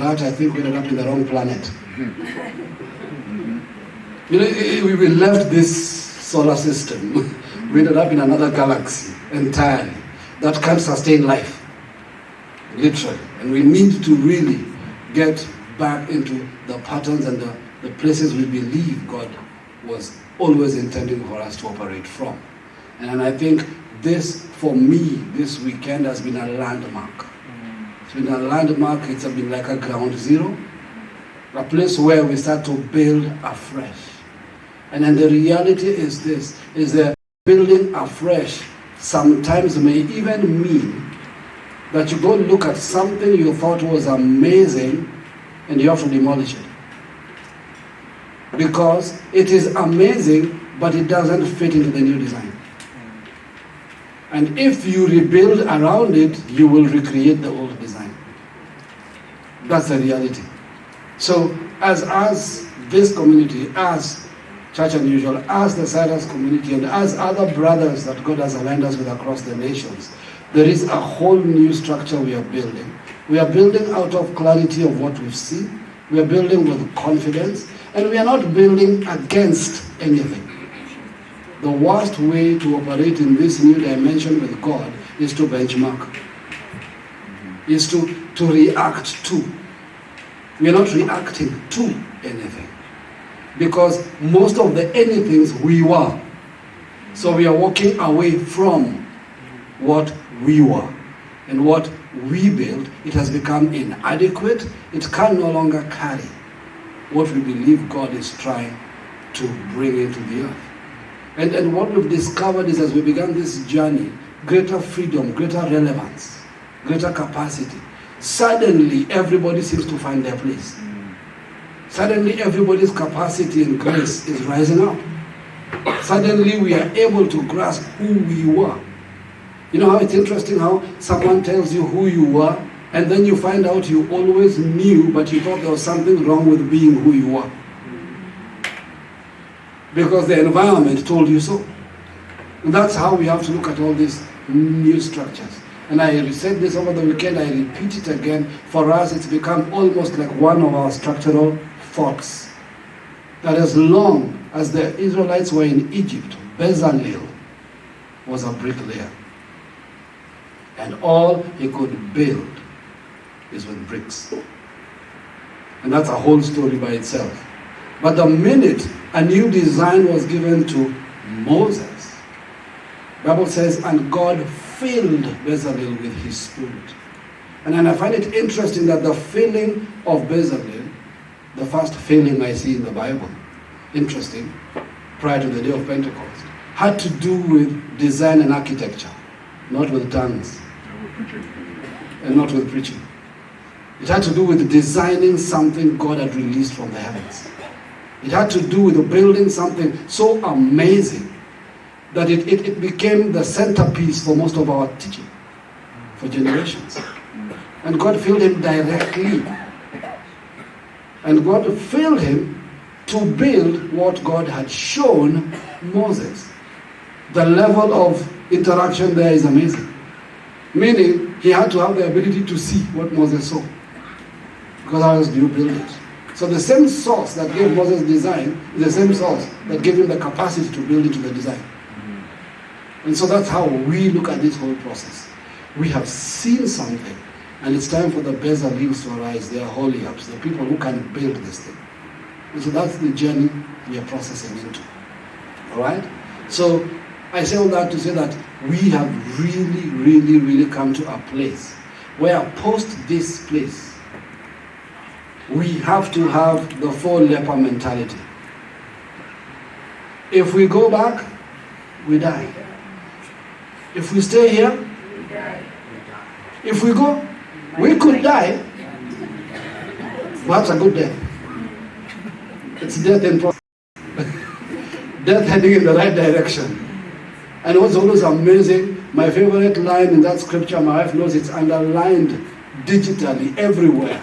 That I think we ended up in the wrong planet. You know, we left this solar system. We ended up in another galaxy entirely that can't sustain life, literally. And we need to really get back into the patterns and the places we believe God was always intending for us to operate from. And I think this, for me, this weekend has been a landmark. It's been a landmark. It's been like a ground zero, a place where we start to build afresh. And then the reality is this, is that building afresh sometimes may even mean that you go look at something you thought was amazing and you have to demolish it. Because it is amazing, but it doesn't fit into the new design. And if you rebuild around it, you will recreate the old design. That's the reality. So as this community, as Church Unusual, as the Silas community, and as other brothers that God has aligned us with across the nations, there is a whole new structure we are building. We are building out of clarity of what we've seen. We are building with confidence, and we are not building against anything. The worst way to operate in this new dimension with God is to benchmark, is to react to. We are not reacting to anything. Because most of the anythings we were. So we are walking away from what we were. And what we built, it has become inadequate. It can no longer carry what we believe God is trying to bring into the earth. And what we've discovered is, as we began this journey, greater freedom, greater relevance, greater capacity. Suddenly, everybody seems to find their place. Suddenly, everybody's capacity and grace is rising up. Suddenly, we are able to grasp who we were. You know how it's interesting how someone tells you who you were, and then you find out you always knew, but you thought there was something wrong with being who you were. Because the environment told you so. And that's how we have to look at all these new structures. And I said this over the weekend, I repeat it again. For us, it's become almost like one of our structural thoughts. That as long as the Israelites were in Egypt, Bezalel was a bricklayer. And all he could build is with bricks. And that's a whole story by itself. But the minute a new design was given to Moses, the Bible says, and God filled Bezalel with his spirit. And then I find it interesting that the filling of Bezalel, the first filling I see in the Bible, interesting, prior to the day of Pentecost, had to do with design and architecture, not with tongues, and not with preaching. It had to do with designing something God had released from the heavens. It had to do with building something so amazing that it became the centerpiece for most of our teaching for generations. And God filled him directly. And God filled him to build what God had shown Moses. The level of interaction there is amazing. Meaning, he had to have the ability to see what Moses saw. Because how else do you build it? So the same source that gave Moses design is the same source that gave him the capacity to build into the design. And so that's how we look at this whole process. We have seen something, and it's time for the Bezalels to arise. They are holy ups, the people who can build this thing. And so that's the journey we are processing into. All right? So I say all that to say that we have really come to a place where post this place, we have to have the four leper mentality. If we go back, we die. If we stay here, we die. If we go, we could die. That's a good death. It's death in process. Death heading in the right direction. And what's always amazing, my favorite line in that scripture, my wife knows it's underlined digitally everywhere.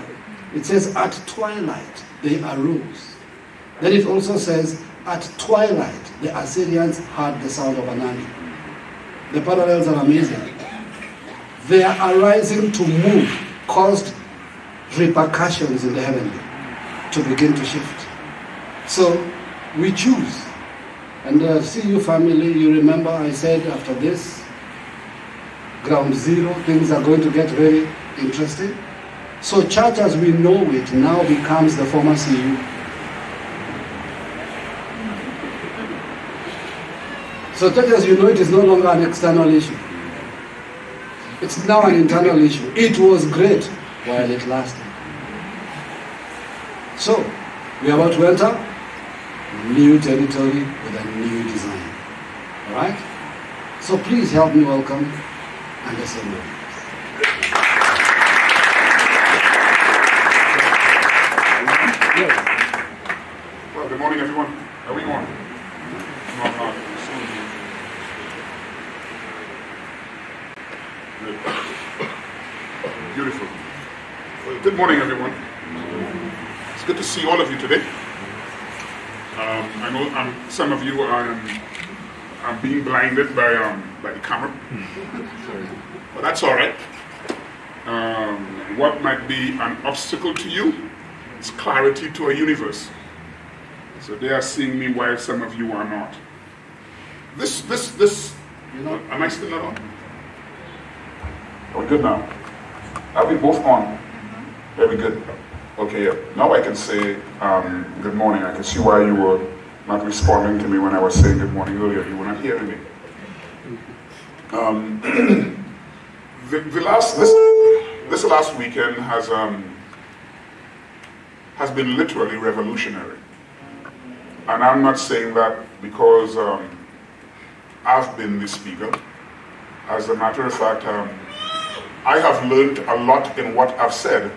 It says, at twilight they arose. Then it also says, at twilight the Assyrians heard the sound of an army. The parallels are amazing. Their arising to move caused repercussions in the heavenly to begin to shift. So we choose. And see you family, you remember I said after this, ground zero, things are going to get very interesting. So church as we know it now becomes the former CU. So church as you know it is no longer an external issue. It's now an internal issue. It was great while it lasted. So, we are about to enter new territory with a new design. Alright? So please help me welcome and assemble. Well, good morning everyone. Are we on? Beautiful. Well, good morning, everyone. It's good to see all of you today. I know some of you are being blinded by the camera, but that's all right. What might be an obstacle to you is clarity to a universe. So they are seeing me while some of you are not. This. Am I still not on? Are we good now? Are we both on? Very good. Okay, yeah. Now I can say good morning. I can see why you were not responding to me when I was saying good morning earlier. You were not hearing me. This last weekend has been literally revolutionary. And I'm not saying that because I've been the speaker. As a matter of fact, I have learned a lot in what I've said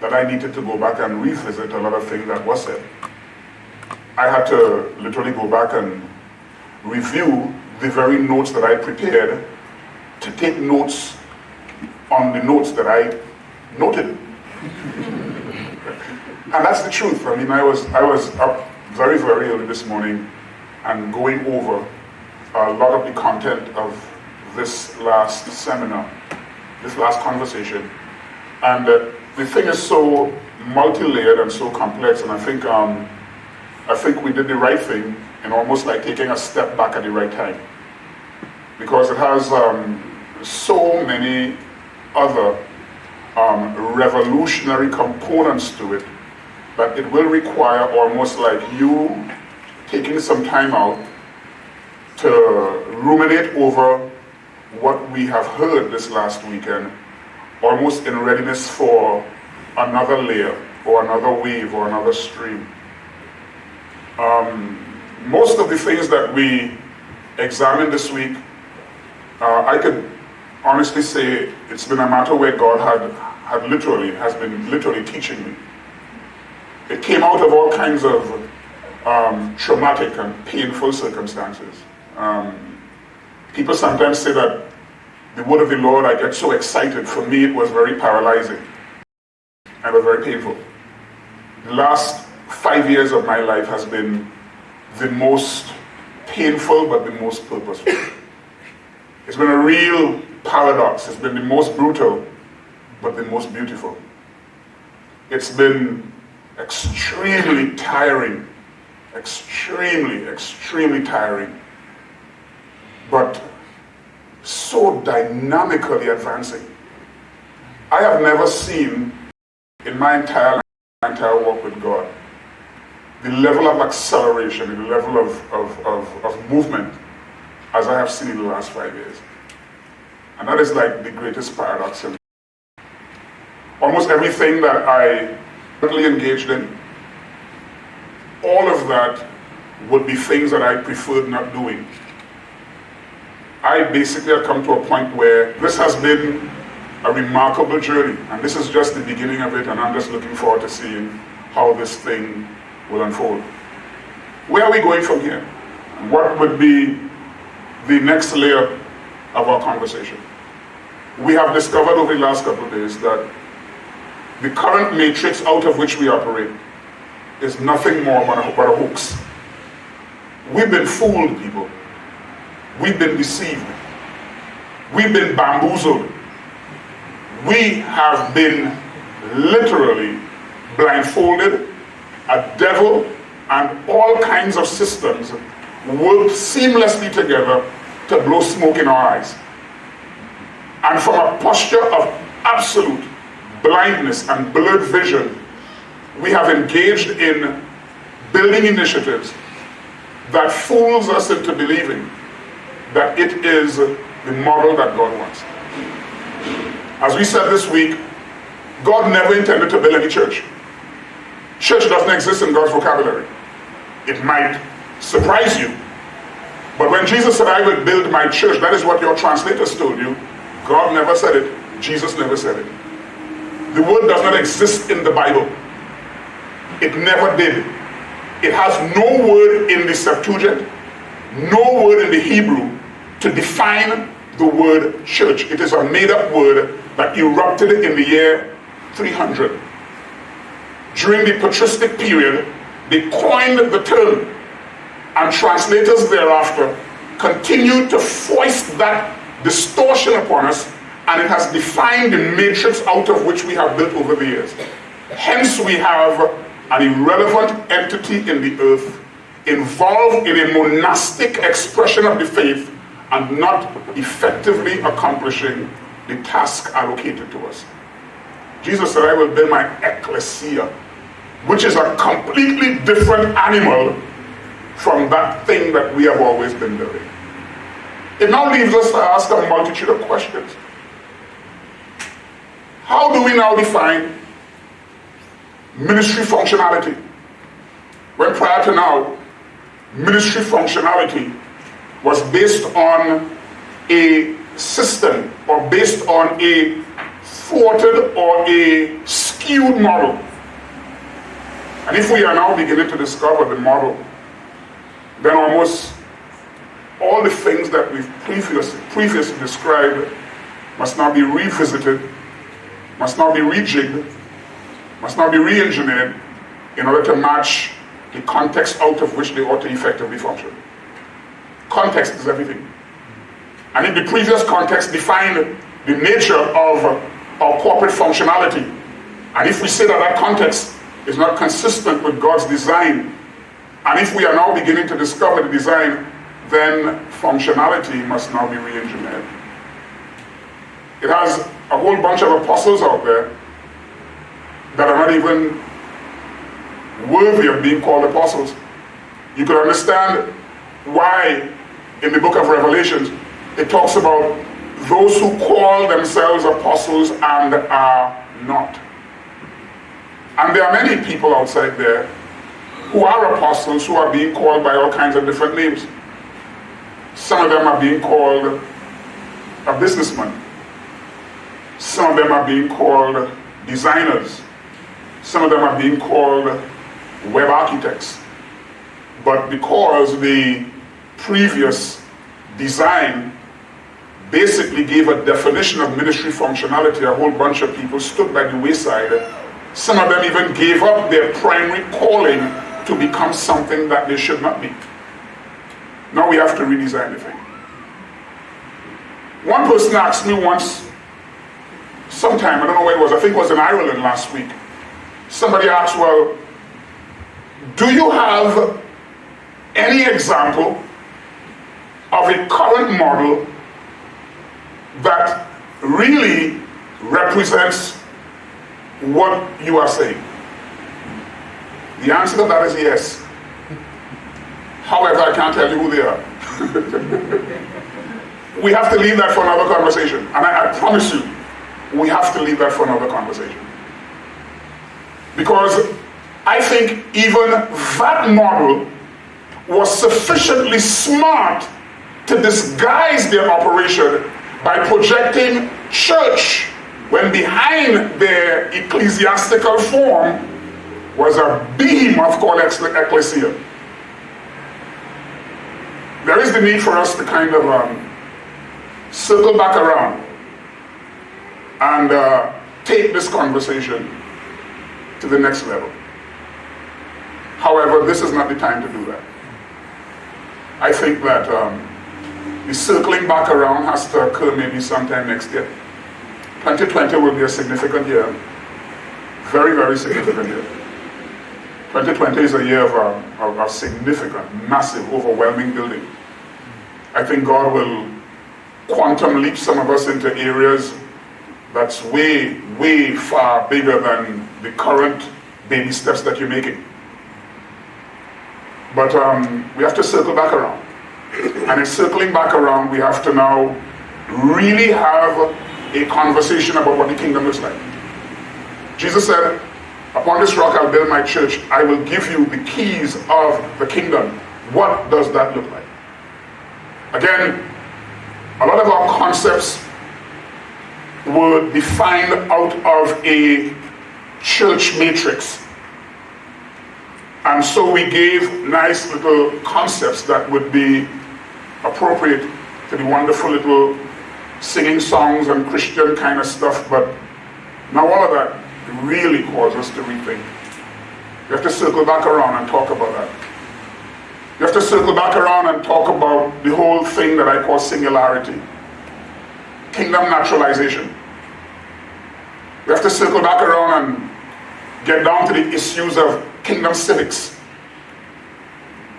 that I needed to go back and revisit a lot of things that was said. I had to literally go back and review the very notes that I prepared to take notes on the notes that I noted. And that's the truth. I mean, I was up very, very early this morning and going over a lot of the content of this last seminar, this last conversation. And the thing is so multi-layered and so complex, and I think we did the right thing in almost like taking a step back at the right time. Because it has so many other revolutionary components to it that it will require almost like you taking some time out to ruminate over what we have heard this last weekend, almost in readiness for another layer or another wave or another stream. Most of the things that we examined this week, I could honestly say it's been a matter where God has been literally teaching me. It came out of all kinds of traumatic and painful circumstances. People sometimes say that the word of the Lord, I get so excited. For me, it was very paralyzing. And it was very painful. The last 5 years of my life has been the most painful, but the most purposeful. It's been a real paradox. It's been the most brutal, but the most beautiful. It's been extremely tiring. Extremely tiring. But so dynamically advancing. I have never seen in my entire walk with God the level of acceleration, the level of movement as I have seen in the last 5 years. And that is like the greatest paradox. Almost everything that I really engaged in, all of that would be things that I preferred not doing. I basically have come to a point where this has been a remarkable journey, and this is just the beginning of it, and I'm just looking forward to seeing how this thing will unfold. Where are we going from here? What would be the next layer of our conversation? We have discovered over the last couple of days that the current matrix out of which we operate is nothing more but a hoax. We've been fooled, people. We've been deceived. We've been bamboozled. We have been literally blindfolded, a devil, and all kinds of systems worked seamlessly together to blow smoke in our eyes. And from a posture of absolute blindness and blurred vision, we have engaged in building initiatives that fools us into believing that it is the model that God wants. As we said this week, God never intended to build any church. Church doesn't exist in God's vocabulary. It might surprise you, but when Jesus said, "I will build my church," that is what your translators told you. God never said it. Jesus never said it. The word does not exist in the Bible. It never did. It has no word in the Septuagint, no word in the Hebrew to define the word church. It is a made-up word that erupted in the year 300. During the patristic period, they coined the term, and translators thereafter continued to foist that distortion upon us, and it has defined the matrix out of which we have built over the years. Hence we have an irrelevant entity in the earth involved in a monastic expression of the faith and not effectively accomplishing the task allocated to us. Jesus said, "I will build my Ekklesia," which is a completely different animal from that thing that we have always been doing. It now leaves us to ask a multitude of questions. How do we now define ministry functionality? When prior to now, ministry functionality was based on a system or based on a thwarted or a skewed model. And if we are now beginning to discover the model, then almost all the things that we've previously described must now be revisited, must now be rejigged, must now be re-engineered in order to match the context out of which they ought to effectively function. Context is everything. And if the previous context defined the nature of our corporate functionality, and if we say that that context is not consistent with God's design, and if we are now beginning to discover the design, then functionality must now be re-engineered. It has a whole bunch of apostles out there that are not even worthy of being called apostles. You could understand why in the book of Revelations it talks about those who call themselves apostles and are not. And there are many people outside there who are apostles who are being called by all kinds of different names. Some of them are being called a businessman. Some of them are being called designers. Some of them are being called web architects. But because the previous design basically gave a definition of ministry functionality, a whole bunch of people stood by the wayside. Some of them even gave up their primary calling to become something that they should not be. Now we have to redesign the thing. One person asked me once, sometime, I don't know where it was, I think it was in Ireland last week. Somebody asked, well, do you have any example of a current model that really represents what you are saying? The answer to that is yes. However, I can't tell you who they are. We have to leave that for another conversation. And I promise you, we have to leave that for another conversation. Because I think even that model was sufficiently smart to disguise their operation by projecting church when behind their ecclesiastical form was a behemoth called Ekklesia. There is the need for us to kind of circle back around and take this conversation to the next level. However, this is not the time to do that. I think that the circling back around has to occur maybe sometime next year. 2020 will be a significant year. Very, very significant year. 2020 is a year of significant, massive, overwhelming building. I think God will quantum leap some of us into areas that's way, way far bigger than the current baby steps that you're making. But we have to circle back around. And in circling back around, we have to now really have a conversation about what the kingdom looks like. Jesus said, upon this rock I'll build my church. I will give you the keys of the kingdom. What does that look like? Again, a lot of our concepts were defined out of a church matrix. And so we gave nice little concepts that would be appropriate to the wonderful little singing songs and Christian kind of stuff, but now all of that really calls us to rethink. You have to circle back around and talk about that. You have to circle back around and talk about the whole thing that I call singularity. Kingdom naturalization. We have to circle back around and get down to the issues of kingdom civics.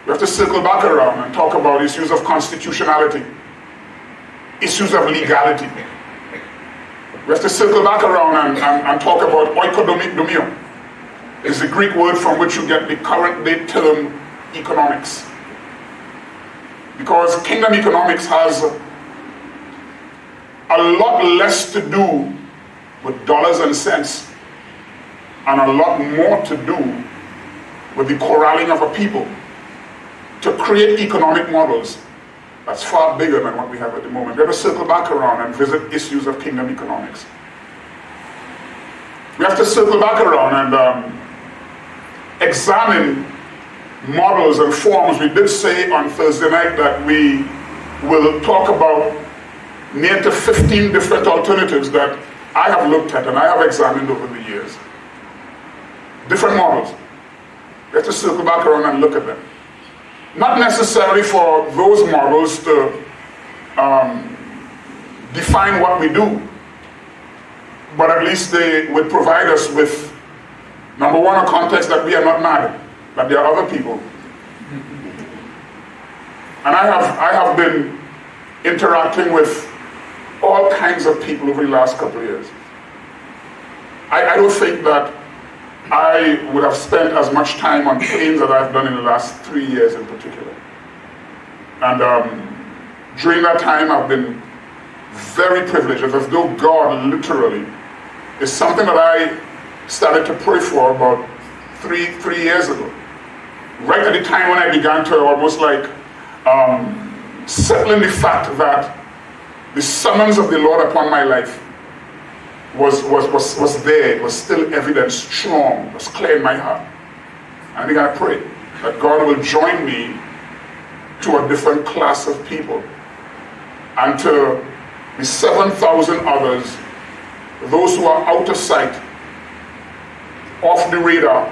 We have to circle back around and talk about issues of constitutionality, issues of legality. We have to circle back around and talk about oikodomio. It's the Greek word from which you get the current day term economics. Because kingdom economics has a lot less to do with dollars and cents and a lot more to do with the corralling of a people to create economic models that's far bigger than what we have at the moment. We have to circle back around and visit issues of kingdom economics. We have to circle back around and examine models and forms. We did say on Thursday night that we will talk about near to 15 different alternatives that I have looked at and I have examined over the years. Different models. We have to circle back around and look at them. Not necessarily for those models to define what we do, but at least they would provide us with, number one, a context that we are not mad, that there are other people. And I have been interacting with all kinds of people over the last couple of years. I don't think that I would have spent as much time on planes that I've done in the last 3 years in particular. And during that time I've been very privileged, as though God literally is something that I started to pray for about three years ago. Right at the time when I began to almost like settle in the fact that the summons of the Lord upon my life was there. It was still evident, strong, it was clear in my heart. And I began to pray that God will join me to a different class of people, and to the 7,000 others, those who are out of sight, off the radar,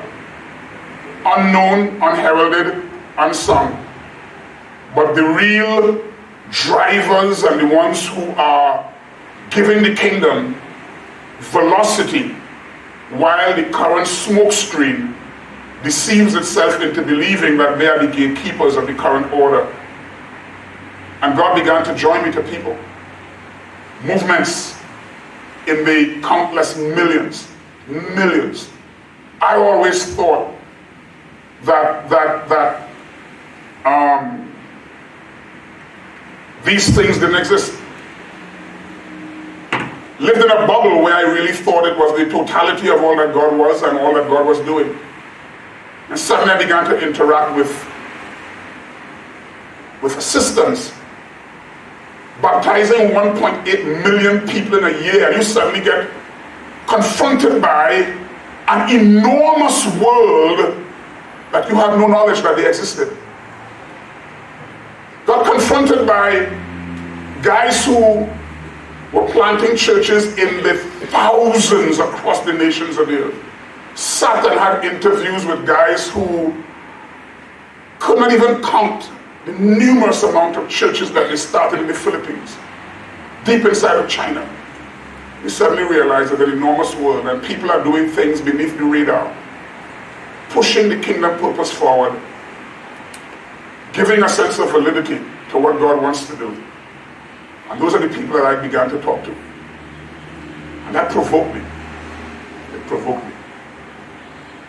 unknown, unheralded, unsung, but the real drivers and the ones who are giving the kingdom velocity while the current smoke screen deceives itself into believing that they are the gatekeepers of the current order. And God began to join me to people. Movements in the countless millions. I always thought that these things didn't exist. Lived in a bubble where I really thought it was the totality of all that God was and all that God was doing. And suddenly I began to interact with assistants, baptizing 1.8 million people in a year, and you suddenly get confronted by an enormous world that you have no knowledge that they existed. Got confronted by guys who were planting churches in the thousands across the nations of the earth. Sat and had interviews with guys who could not even count the numerous amount of churches that they started in the Philippines, deep inside of China. we suddenly realize that an enormous world and people are doing things beneath the radar, pushing the kingdom purpose forward, giving a sense of validity to what God wants to do. And those are the people that I began to talk to. And that provoked me. It provoked me.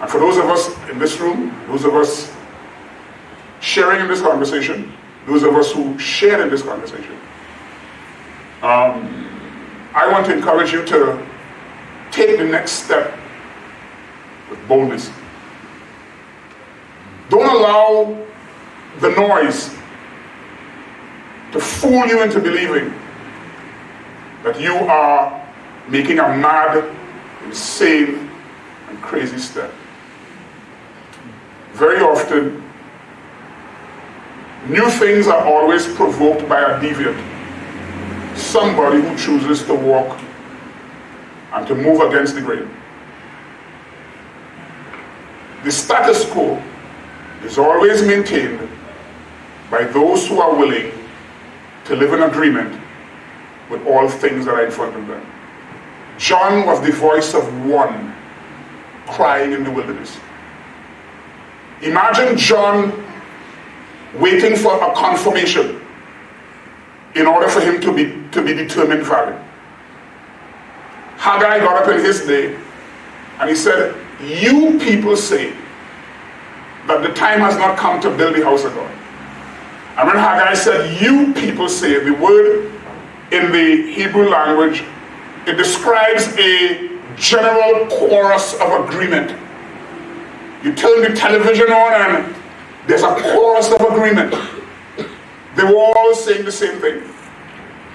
And for those of us in this room, those of us sharing in this conversation, those of us who shared in this conversation, I want to encourage you to take the next step with boldness. Don't allow the noise to fool you into believing that you are making a mad, insane, and crazy step. Very often, new things are always provoked by a deviant, somebody who chooses to walk and to move against the grain. The status quo is always maintained by those who are willing to live in agreement with all things that are in front of them. John was the voice of one crying in the wilderness. Imagine John waiting for a confirmation in order for him to be determined valid. Haggai got up in his day and he said, "You people say that the time has not come to build the house of God." And when Haggai said, "You people say," the word in the Hebrew language, it describes a general chorus of agreement. You turn the television on and there's a chorus of agreement. They were all saying the same thing.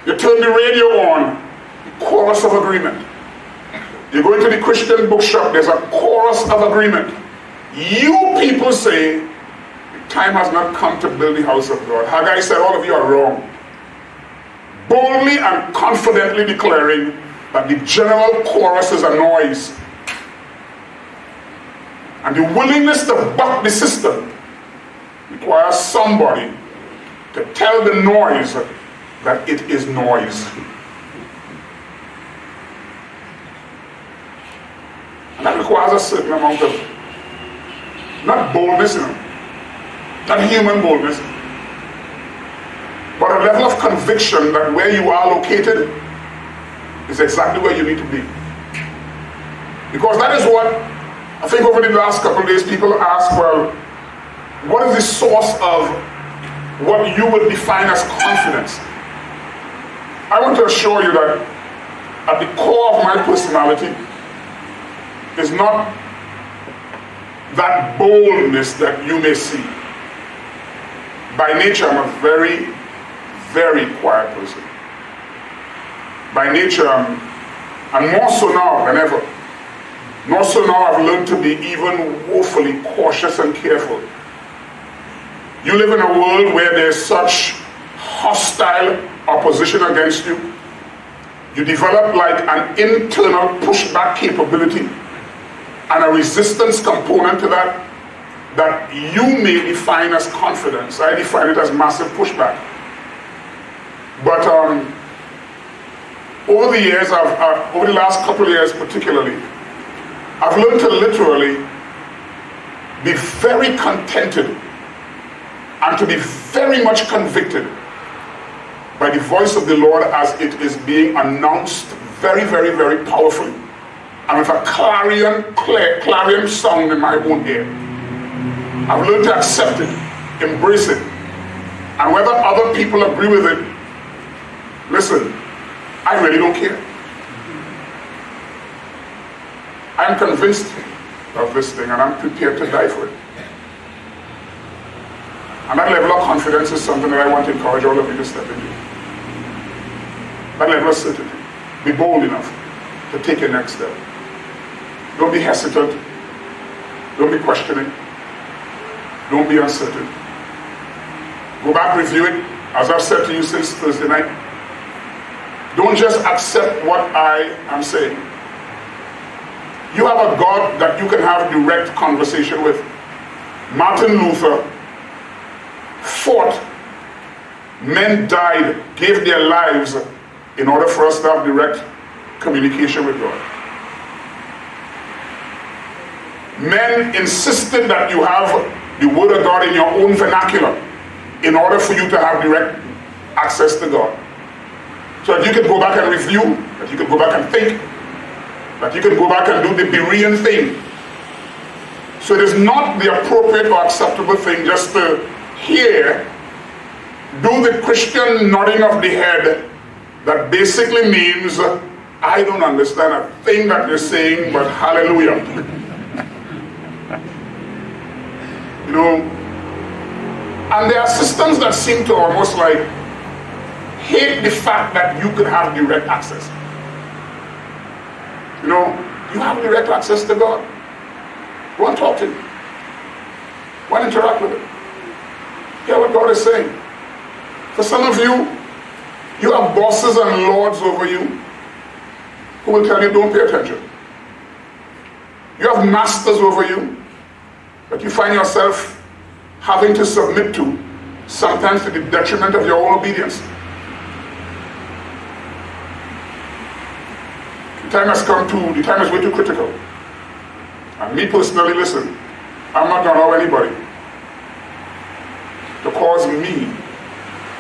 You turn the radio on, chorus of agreement. You go into the Christian bookshop, there's a chorus of agreement. You people say, the time has not come to build the house of God. Haggai said, all of you are wrong. Boldly and confidently declaring that the general chorus is a noise. And the willingness to buck the system requires somebody to tell the noise that it is noise. And that requires a certain amount of, not boldness, not human boldness, but a level of conviction that where you are located is exactly where you need to be. Because that is what, I think over the last couple of days, people ask, well, what is the source of what you would define as confidence? I want to assure you that at the core of my personality is not that boldness that you may see. By nature, I'm a very, very quiet person. By nature, and more so now than ever. More so now, I've learned to be even woefully cautious and careful. You live in a world where there's such hostile opposition against you. You develop like an internal pushback capability and a resistance component to that you may define as confidence. I define it as massive pushback. But over the years, over the last couple of years particularly, I've learned to literally be very contented and to be very much convicted by the voice of the Lord as it is being announced very, very, very powerfully, and with a clarion sound in my own ear. I've learned to accept it, embrace it, and whether other people agree with it, listen, I really don't care. I'm convinced of this thing and I'm prepared to die for it. And that level of confidence is something that I want to encourage all of you to step into. That level of certainty. Be bold enough to take your next step. Don't be hesitant. Don't be questioning. Don't be uncertain. Go back, review it, as I've said to you since Thursday night. Don't just accept what I am saying. You have a God that you can have direct conversation with. Martin Luther fought, men died, gave their lives in order for us to have direct communication with God. Men insisted that you have the Word of God in your own vernacular in order for you to have direct access to God. So that you could go back and review, that you could go back and think, that you could go back and do the Berean thing. So it is not the appropriate or acceptable thing just to hear, do the Christian nodding of the head that basically means, I don't understand a thing that you're saying, but hallelujah. You know, and there are systems that seem to almost like hate the fact that you could have direct access. You know, you have direct access to God. Go and talk to Him. Go and interact with Him. Hear what God is saying. For some of you, you have bosses and lords over you who will tell you don't pay attention. You have masters over you that you find yourself having to submit to, sometimes to the detriment of your own obedience. The time has come to, the time is way too critical. And me personally, listen, I'm not going to allow anybody to cause me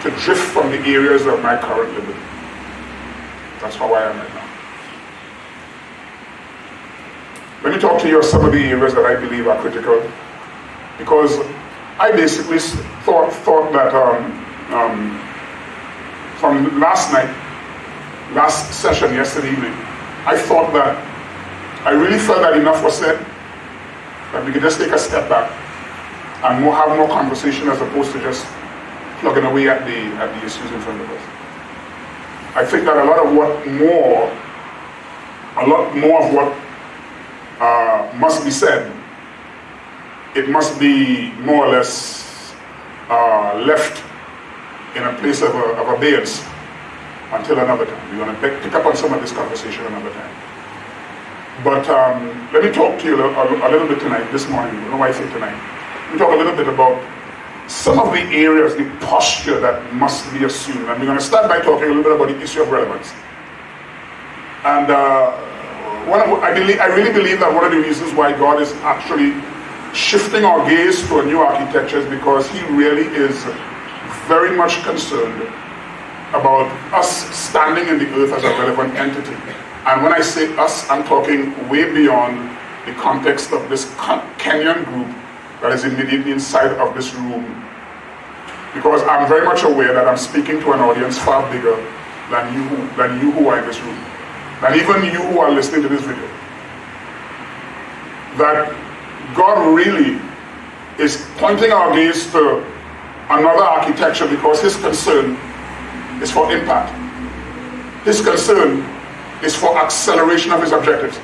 to drift from the areas of my current liberty. That's how I am right now. Let me talk to you of some of the areas that I believe are critical, because I basically thought that from last night, last session yesterday evening, I thought that I really felt that enough was said, that we could just take a step back and have more conversation as opposed to just plugging away at the issues in front of us. I think that a lot more of what must be said, it must be more or less left in a place of abeyance until another time. We're going to pick up on some of this conversation another time. But let me talk to you a little bit tonight, this morning. I don't know why I say tonight. Let me talk a little bit about some of the areas, the posture that must be assumed. And we're going to start by talking a little bit about the issue of relevance. And I really believe that one of the reasons why God is actually shifting our gaze to a new architecture is because He really is very much concerned about us standing in the earth as a relevant entity. And when I say us, I'm talking way beyond the context of this Kenyan group that is immediately inside of this room. Because I'm very much aware that I'm speaking to an audience far bigger than you who are in this room. Than even you who are listening to this video. That God really is pointing our gaze to another architecture because His concern is for impact. His concern is for acceleration of His objectives.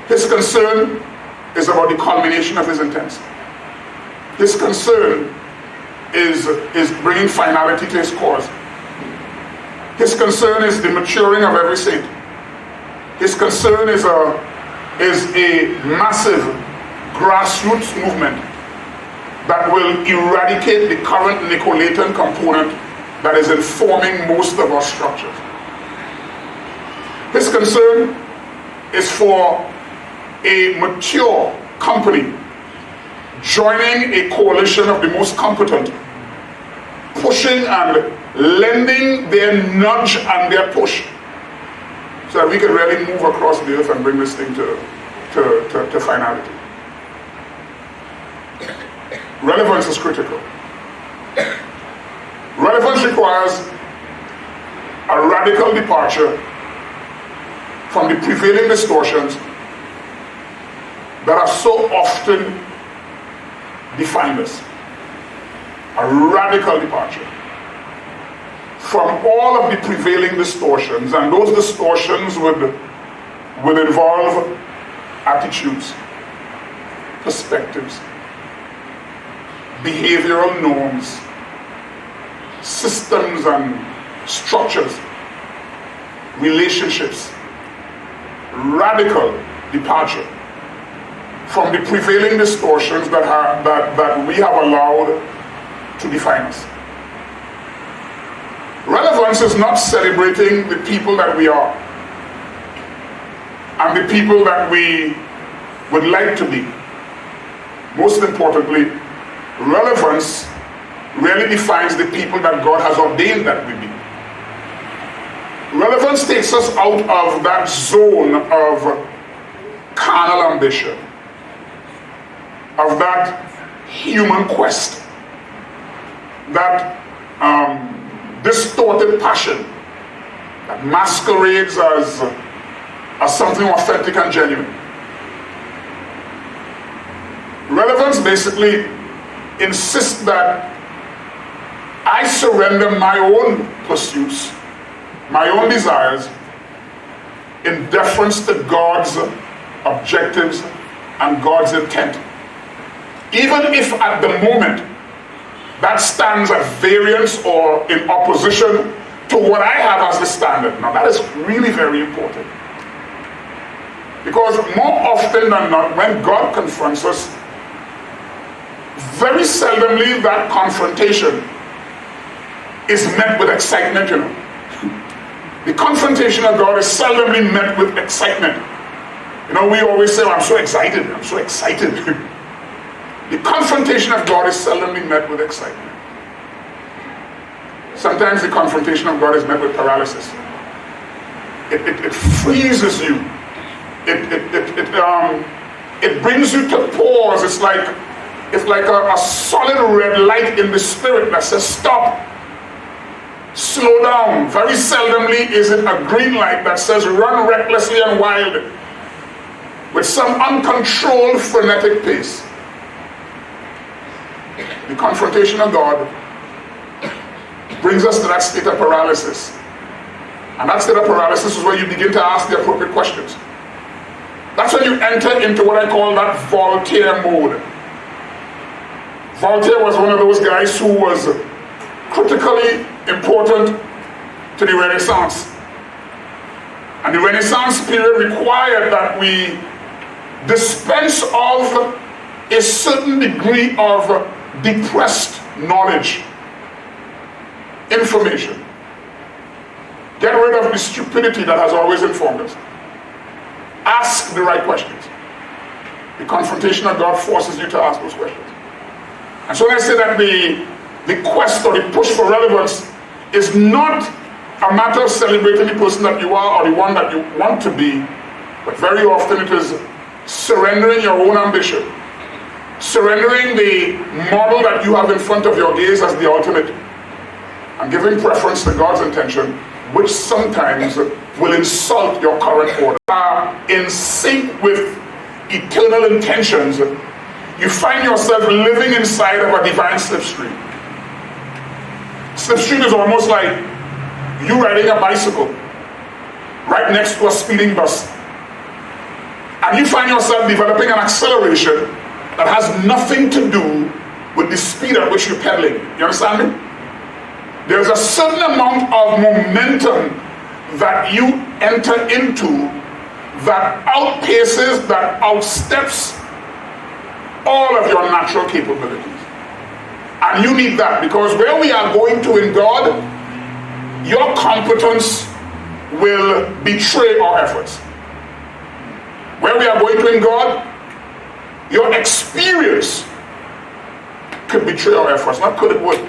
His concern is about the culmination of His intents. His concern is bringing finality to His cause. His concern is the maturing of every saint. His concern is a massive grassroots movement that will eradicate the current Nicolaitan component that is informing most of our structures. His concern is for a mature company joining a coalition of the most competent, pushing and lending their nudge and their push so that we can really move across the earth and bring this thing to finality. Relevance is critical. Relevance requires a radical departure from the prevailing distortions that have so often defined us. A radical departure from all of the prevailing distortions, and those distortions would involve attitudes, perspectives, behavioral norms, systems and structures, relationships. Radical departure from the prevailing distortions that we have allowed to define us. Relevance is not celebrating the people that we are. and the people that we would like to be. Most importantly, relevance really defines the people that God has ordained that we be. Relevance takes us out of that zone of carnal ambition, of that human quest, that distorted passion that masquerades as something authentic and genuine. Relevance basically insists that I surrender my own pursuits, my own desires, in deference to God's objectives and God's intent. Even if at the moment that stands at variance or in opposition to what I have as the standard. Now that is really very important. Because more often than not, when God confronts us, very seldomly that confrontation is met with excitement, you know. The confrontation of God is seldomly met with excitement. You know, we always say, oh, I'm so excited, I'm so excited. The confrontation of God is seldomly met with excitement. Sometimes the confrontation of God is met with paralysis. It freezes you. It brings you to pause. It's like a solid red light in the spirit that says, stop, slow down. Very seldomly is it a green light that says, run recklessly and wild with some uncontrolled frenetic pace. The confrontation of God brings us to that state of paralysis. And that state of paralysis is where you begin to ask the appropriate questions. That's when you enter into what I call that Voltaire mode. Voltaire was one of those guys who was critically important to the Renaissance. And the Renaissance period required that we dispense of a certain degree of depressed knowledge, information. Get rid of the stupidity that has always informed us. Ask the right questions. The confrontation of God forces you to ask those questions. And so when I say that the quest or the push for relevance is not a matter of celebrating the person that you are or the one that you want to be, but very often it is surrendering your own ambition, surrendering the model that you have in front of your gaze as the ultimate, and giving preference to God's intention, which sometimes will insult your current order. In sync with eternal intentions, you find yourself living inside of a divine slipstream. Slipstream is almost like you riding a bicycle right next to a speeding bus. And you find yourself developing an acceleration that has nothing to do with the speed at which you're pedaling. You understand me? There's a certain amount of momentum that you enter into that outpaces, that outsteps all of your natural capabilities. And you need that, because where we are going to in God, your competence will betray our efforts. Where we are going to in God, your experience could betray our efforts. Not could, it would.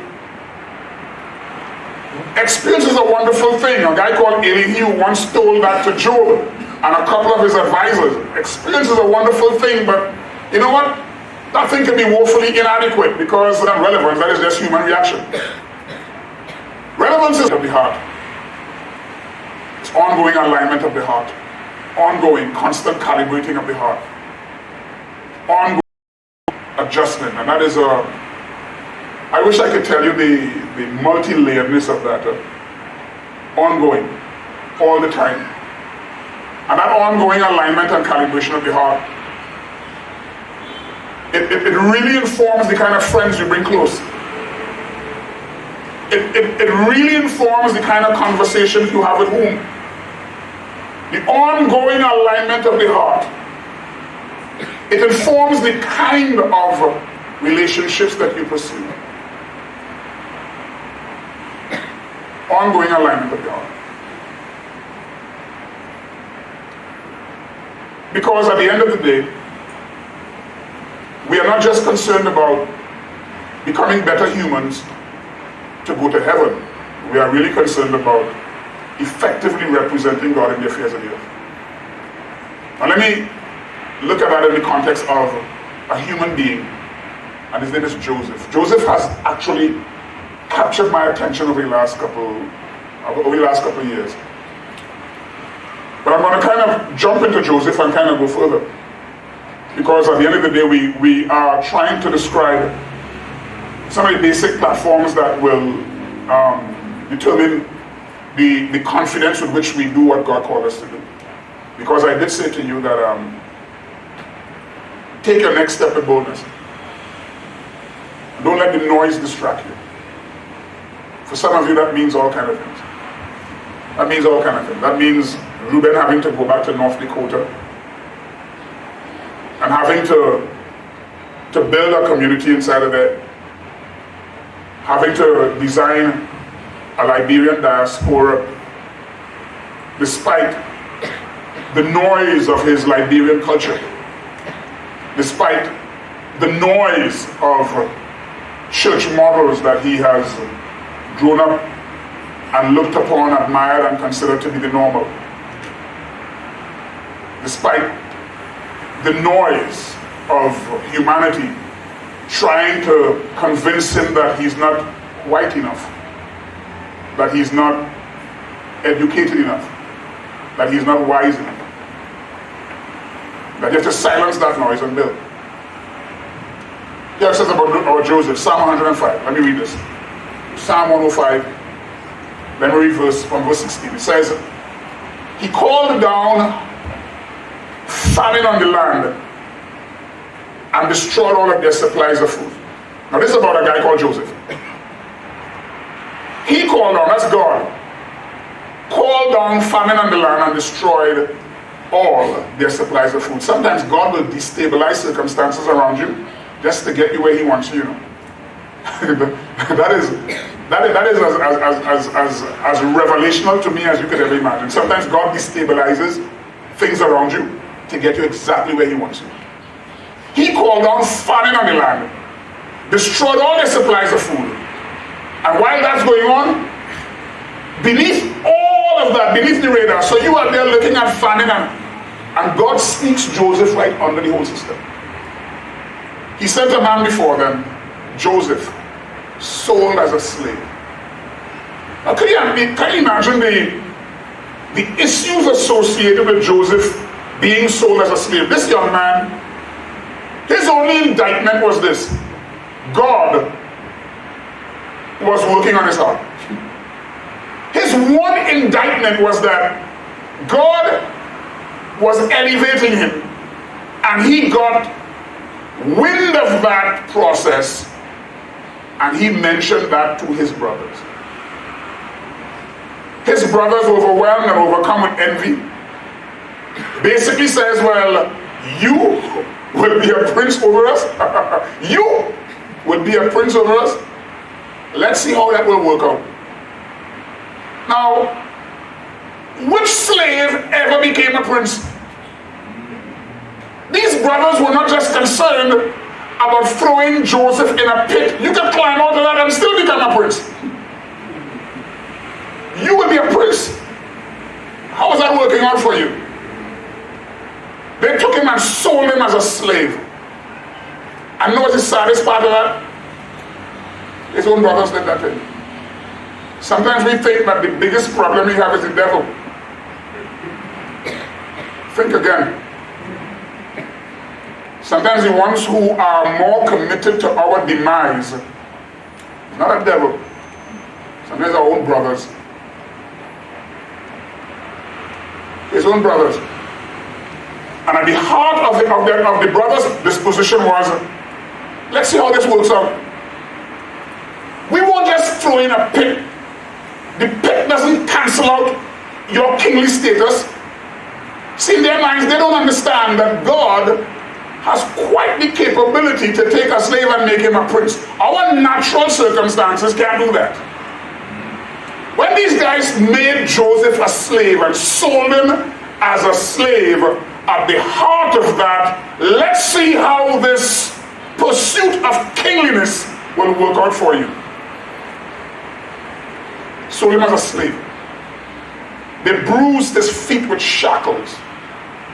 Experience is a wonderful thing. A guy called Elihu once told that to Job and a couple of his advisors. Experience is a wonderful thing, but you know what? That thing can be woefully inadequate, because relevance, that is just human reaction. Relevance is of the heart. It's ongoing alignment of the heart. Ongoing, constant calibrating of the heart. Ongoing adjustment. And that is I wish I could tell you the multi-layeredness of that. Ongoing, all the time. And that ongoing alignment and calibration of the heart, it really informs the kind of friends you bring close. It really informs the kind of conversations you have at home. The ongoing alignment of the heart, it informs the kind of relationships that you pursue. Ongoing alignment of the heart. Because at the end of the day, we are not just concerned about becoming better humans to go to heaven. We are really concerned about effectively representing God in the affairs of the earth. Now let me look at that in the context of a human being, and his name is Joseph. Joseph has actually captured my attention over the last couple of years. But I'm going to kind of jump into Joseph and kind of go further. Because at the end of the day, we are trying to describe some of the basic platforms that will determine the confidence with which we do what God called us to do. Because I did say to you that take your next step with boldness. Don't let the noise distract you. For some of you, that means all kind of things. That means all kind of things. That means Reuben having to go back to North Dakota and having to build a community inside of there, having to design a Liberian diaspora despite the noise of his Liberian culture, despite the noise of church models that he has grown up and looked upon, admired, and considered to be the normal. Despite the noise of humanity trying to convince him that he's not white enough, that he's not educated enough, that he's not wise enough, that you have to silence that noise and build. Here it says about Joseph, Psalm 105. Let me read this. Psalm 105. Let me read from verse 16. It says, he called down famine on the land and destroyed all of their supplies of food. Now this is about a guy called Joseph. He called down, that's God, called down famine on the land and destroyed all their supplies of food. Sometimes God will destabilize circumstances around you just to get you where he wants you, you know. that is as revelational to me as you could ever imagine. Sometimes God destabilizes things around you to get you exactly where he wants you. He called down famine on the land, destroyed all their supplies of food. And while that's going on, beneath all of that, beneath the radar, so you are there looking at famine and God sneaks Joseph right under the whole system. He sent a man before them, Joseph, sold as a slave. Now can you imagine the issues associated with Joseph being sold as a slave? This young man, his only indictment was this: God was working on his heart. His one indictment was that God was elevating him, and he got wind of that process, and he mentioned that to his brothers. His brothers, overwhelmed and overcome with envy, basically says, well, you will be a prince over us. You will be a prince over us. Let's see how that will work out. Now, which slave ever became a prince? These brothers were not just concerned about throwing Joseph in a pit. You can climb out of that and still become a prince. You will be a prince. How is that working out for you? They took him and sold him as a slave. And know what's the saddest part of that? His own brothers did that to him. Sometimes we think that the biggest problem we have is the devil. Think again. Sometimes the ones who are more committed to our demise, not a devil, sometimes our own brothers. His own brothers. And at the heart of the brothers' disposition was, let's see how this works out. We won't just throw in a pit. The pit doesn't cancel out your kingly status. See, in their minds, they don't understand that God has quite the capability to take a slave and make him a prince. Our natural circumstances can't do that. When these guys made Joseph a slave and sold him as a slave, at the heart of that, let's see how this pursuit of kingliness will work out for you. Sold him as a slave. They bruised his feet with shackles.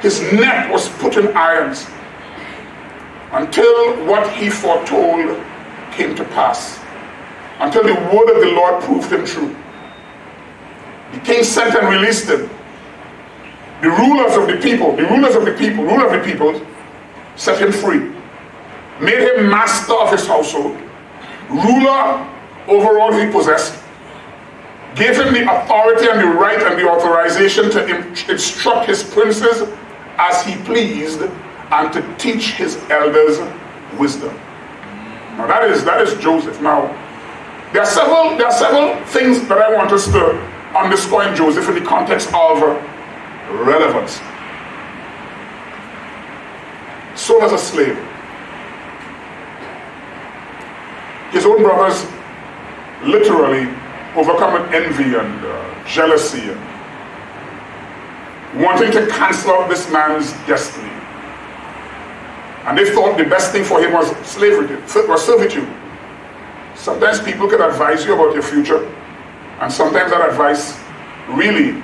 His neck was put in irons until what he foretold came to pass, until the word of the Lord proved him true. The king sent and released him. The rulers of the people set him free, made him master of his household, ruler over all he possessed, gave him the authority and the right and the authorization to instruct his princes as he pleased and to teach his elders wisdom. Now that is Joseph. Now there are several things that I want us to underscore in Joseph in the context of relevance. Sold as a slave. His own brothers literally overcome with envy and jealousy and wanting to cancel out this man's destiny. And they thought the best thing for him was slavery, was servitude. Sometimes people can advise you about your future, and sometimes that advice really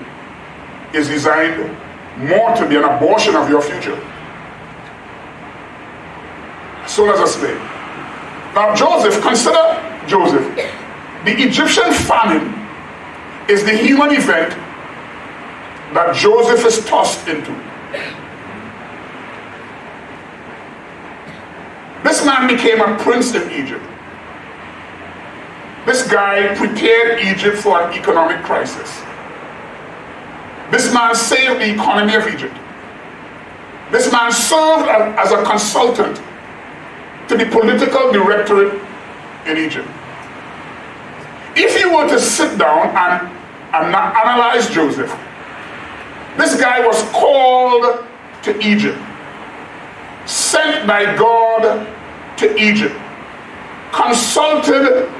is designed more to be an abortion of your future. Sold as a slave. Now consider Joseph. The Egyptian famine is the human event that Joseph is tossed into. This man became a prince in Egypt. This guy prepared Egypt for an economic crisis. This man saved the economy of Egypt. This man served as a consultant to the political directorate in Egypt. If you were to sit down and analyze Joseph, this guy was called to Egypt, sent by God to Egypt, consulted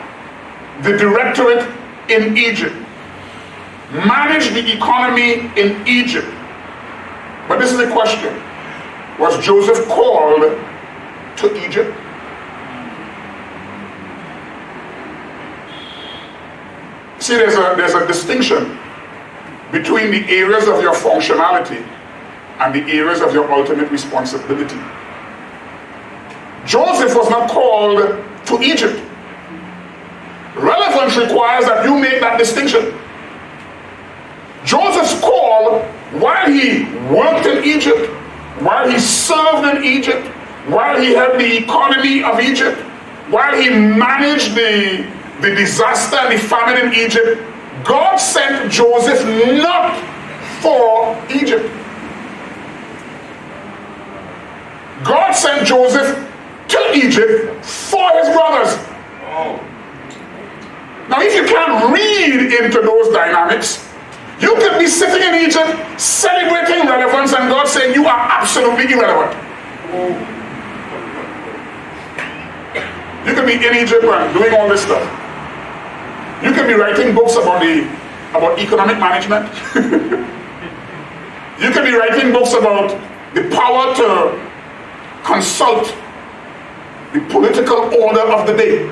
the directorate in Egypt, managed the economy in Egypt. But this is the question: was Joseph called to Egypt? See, there's a distinction between the areas of your functionality and the areas of your ultimate responsibility. Joseph was not called to Egypt. Relevance requires that you make that distinction. Joseph's call, while he worked in Egypt, while he served in Egypt, while he had the economy of Egypt, while he managed the disaster and the famine in Egypt, God sent Joseph not for Egypt. God sent Joseph to Egypt for his brothers. Now, if you can't read into those dynamics, you could be sitting in Egypt celebrating relevance and God saying you are absolutely irrelevant. You could be in Egypt and doing all this stuff. You could be writing books about economic management. You could be writing books about the power to consult the political order of the day.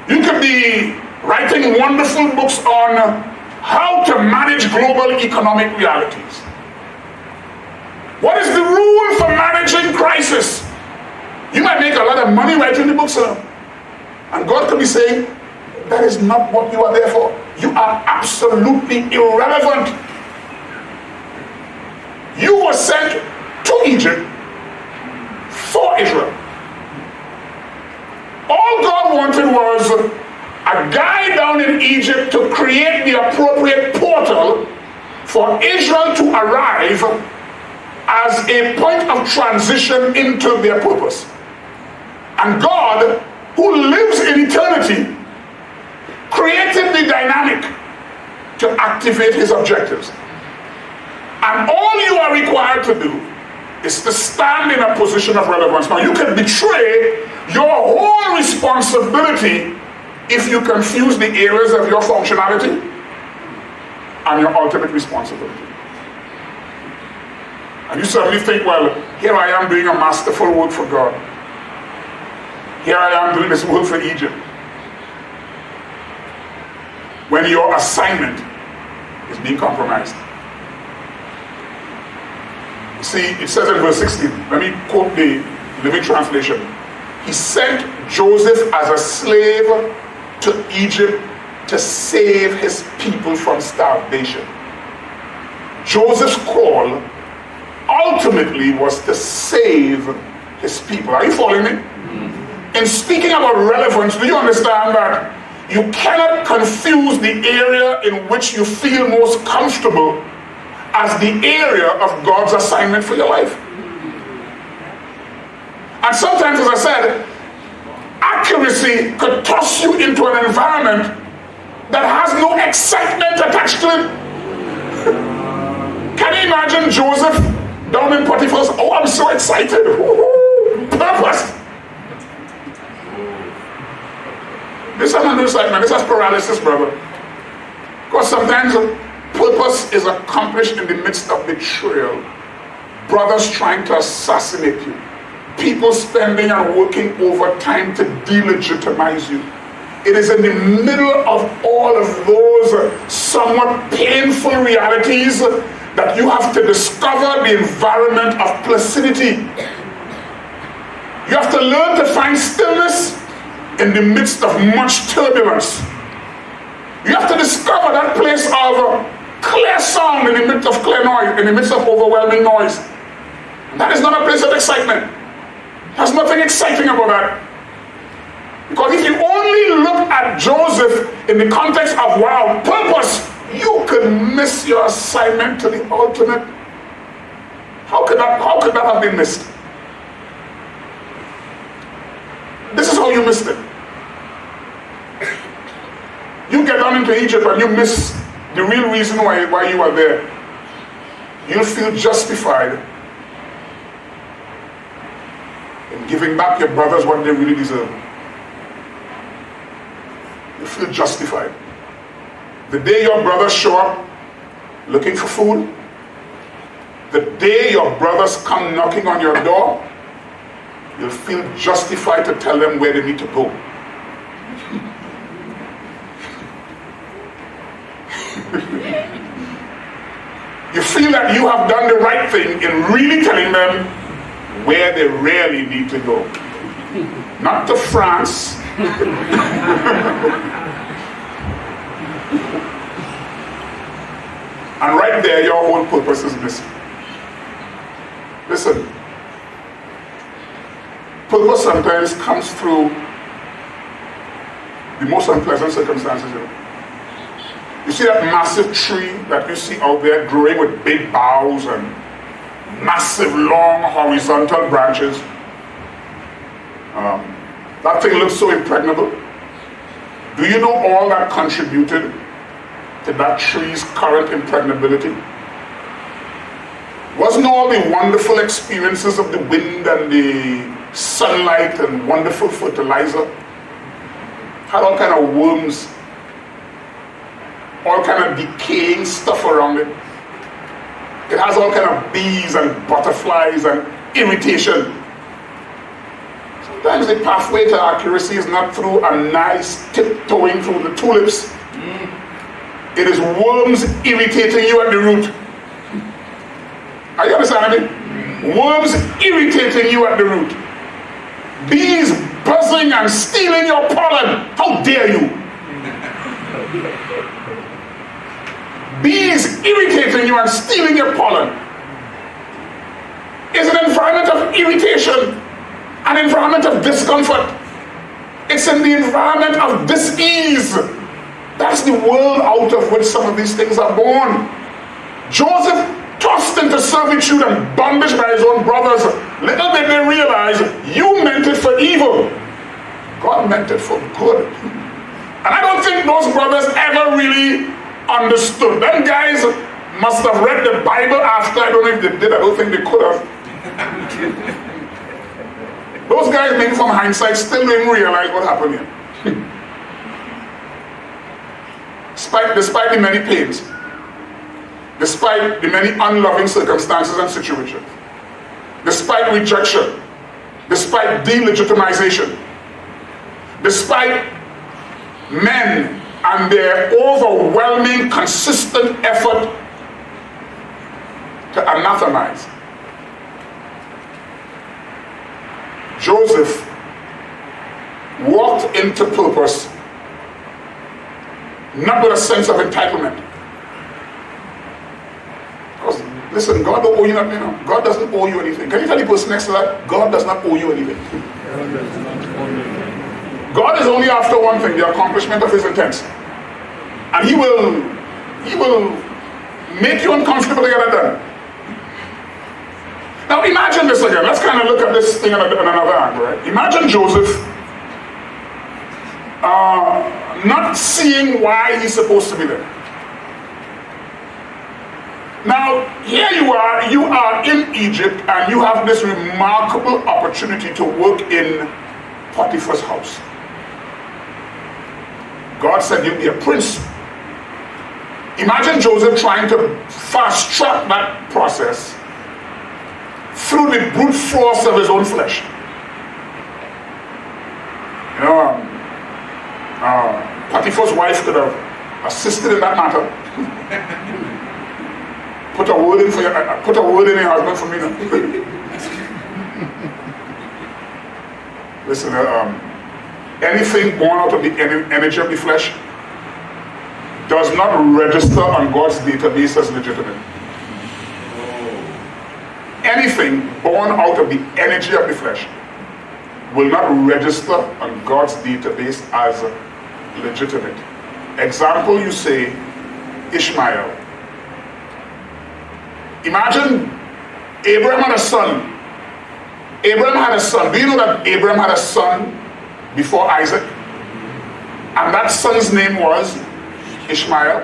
You could be writing wonderful books on how to manage global economic realities. What is the rule for managing crisis? You might make a lot of money writing the books, and God could be saying, that is not what you are there for. You are absolutely irrelevant. You were sent to Egypt for Israel. All God wanted was a guy down in Egypt to create the appropriate portal for Israel to arrive as a point of transition into their purpose. And God, who lives in eternity, created the dynamic to activate his objectives. And all you are required to do is to stand in a position of relevance. Now, you can betray your whole responsibility if you confuse the areas of your functionality and your ultimate responsibility. And you suddenly think, well, here I am doing a masterful work for God. Here I am doing this work for Egypt. When your assignment is being compromised. See, it says in verse 16, let me quote the Living Translation. He sent Joseph as a slave to Egypt to save his people from starvation. Joseph's call ultimately was to save his people. Are you following me? In speaking about relevance, do you understand that you cannot confuse the area in which you feel most comfortable as the area of God's assignment for your life? And sometimes, as I said, accuracy could toss you into an environment that has no excitement attached to it. Can you imagine Joseph down in Potiphar's? Oh, I'm so excited. Woo-hoo. Purpose. This is not excitement. This is paralysis, brother. Because sometimes purpose is accomplished in the midst of betrayal. Brothers trying to assassinate you. People spending and working overtime to delegitimize you. It is in the middle of all of those somewhat painful realities that you have to discover the environment of placidity. You have to learn to find stillness in the midst of much turbulence. You have to discover that place of clear sound in the midst of clear noise, in the midst of overwhelming noise. That is not a place of excitement. There's nothing exciting about that. Because if you only look at Joseph in the context of, wow, purpose, you could miss your assignment to the ultimate. How could that have been missed? This is how you missed it. You get down into Egypt and you miss the real reason why you are there. You'll feel justified in giving back your brothers what they really deserve. You feel justified. The day your brothers show up looking for food, the day your brothers come knocking on your door, you'll feel justified to tell them where they need to go. You feel that you have done the right thing in really telling them where they really need to go. Not to France. And right there, your whole purpose is missing. Listen, purpose sometimes comes through the most unpleasant circumstances. You see that massive tree that you see out there growing with big boughs and massive long horizontal branches? That thing looks so impregnable. Do you know all that contributed to that tree's current impregnability? Wasn't all the wonderful experiences of the wind and the sunlight and wonderful fertilizer? Had all kind of worms, all kind of decaying stuff around it. It has all kind of bees and butterflies and irritation. Sometimes the pathway to accuracy is not through a nice tiptoeing through the tulips. It is worms irritating you at the root. Are you understanding me? Worms irritating you at the root. Bees buzzing and stealing your pollen. How dare you? Bees irritating you and stealing your pollen is an environment of irritation, an environment of discomfort. It's in the environment of dis-ease. That's the world out of which some of these things are born. Joseph, tossed into servitude and bondage by his own brothers, little did they realize, you meant it for evil. God meant it for good. And I don't think those brothers ever really understood. Them guys must have read the Bible after. I don't know if they did. I don't think they could have. Those guys, maybe from hindsight, still didn't realize what happened here. Despite the many pains. despite the many unloving circumstances and situations, despite rejection, despite delegitimization, despite men and their overwhelming, consistent effort to anathemize. Joseph walked into purpose not with a sense of entitlement. Because, listen, God don't owe you nothing. God doesn't owe you anything. Can you tell the person next to that? God does not owe you anything. God is only after one thing, the accomplishment of his intents. And he will make you uncomfortable to get it done. Now imagine this again. Let's kind of look at this thing on another angle, right? Imagine Joseph not seeing why he's supposed to be there. Now, here you are in Egypt, and you have this remarkable opportunity to work in Potiphar's house. God said you'll be a prince. Imagine Joseph trying to fast track that process through the brute force of his own flesh. You know, Potiphar's wife could have assisted in that matter. Put a word in your husband for me now. Listen, anything born out of the energy of the flesh does not register on God's database as legitimate. Anything born out of the energy of the flesh will not register on God's database as legitimate. Example, you say Ishmael. Imagine Abraham had a son. Abraham had a son. Do you know that Abraham had a son before Isaac? And that son's name was Ishmael.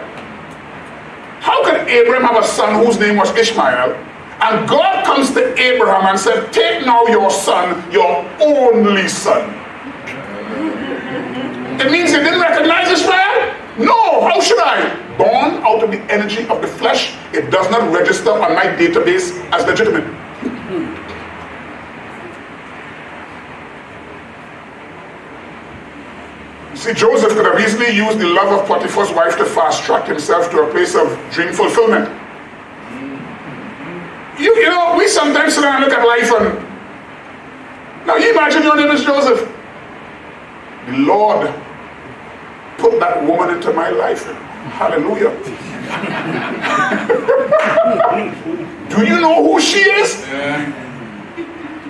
How could Abraham have a son whose name was Ishmael? And God comes to Abraham and said, take now your son, your only son. It means he didn't recognize Ishmael? No, how should I? Born out of the energy of the flesh, it does not register on my database as legitimate. See, Joseph could have easily used the love of Potiphar's wife to fast-track himself to a place of dream fulfillment. You know, we sometimes sit down and look at life and... Now, you imagine your name is Joseph. The Lord put that woman into my life. Hallelujah. Do you know who she is?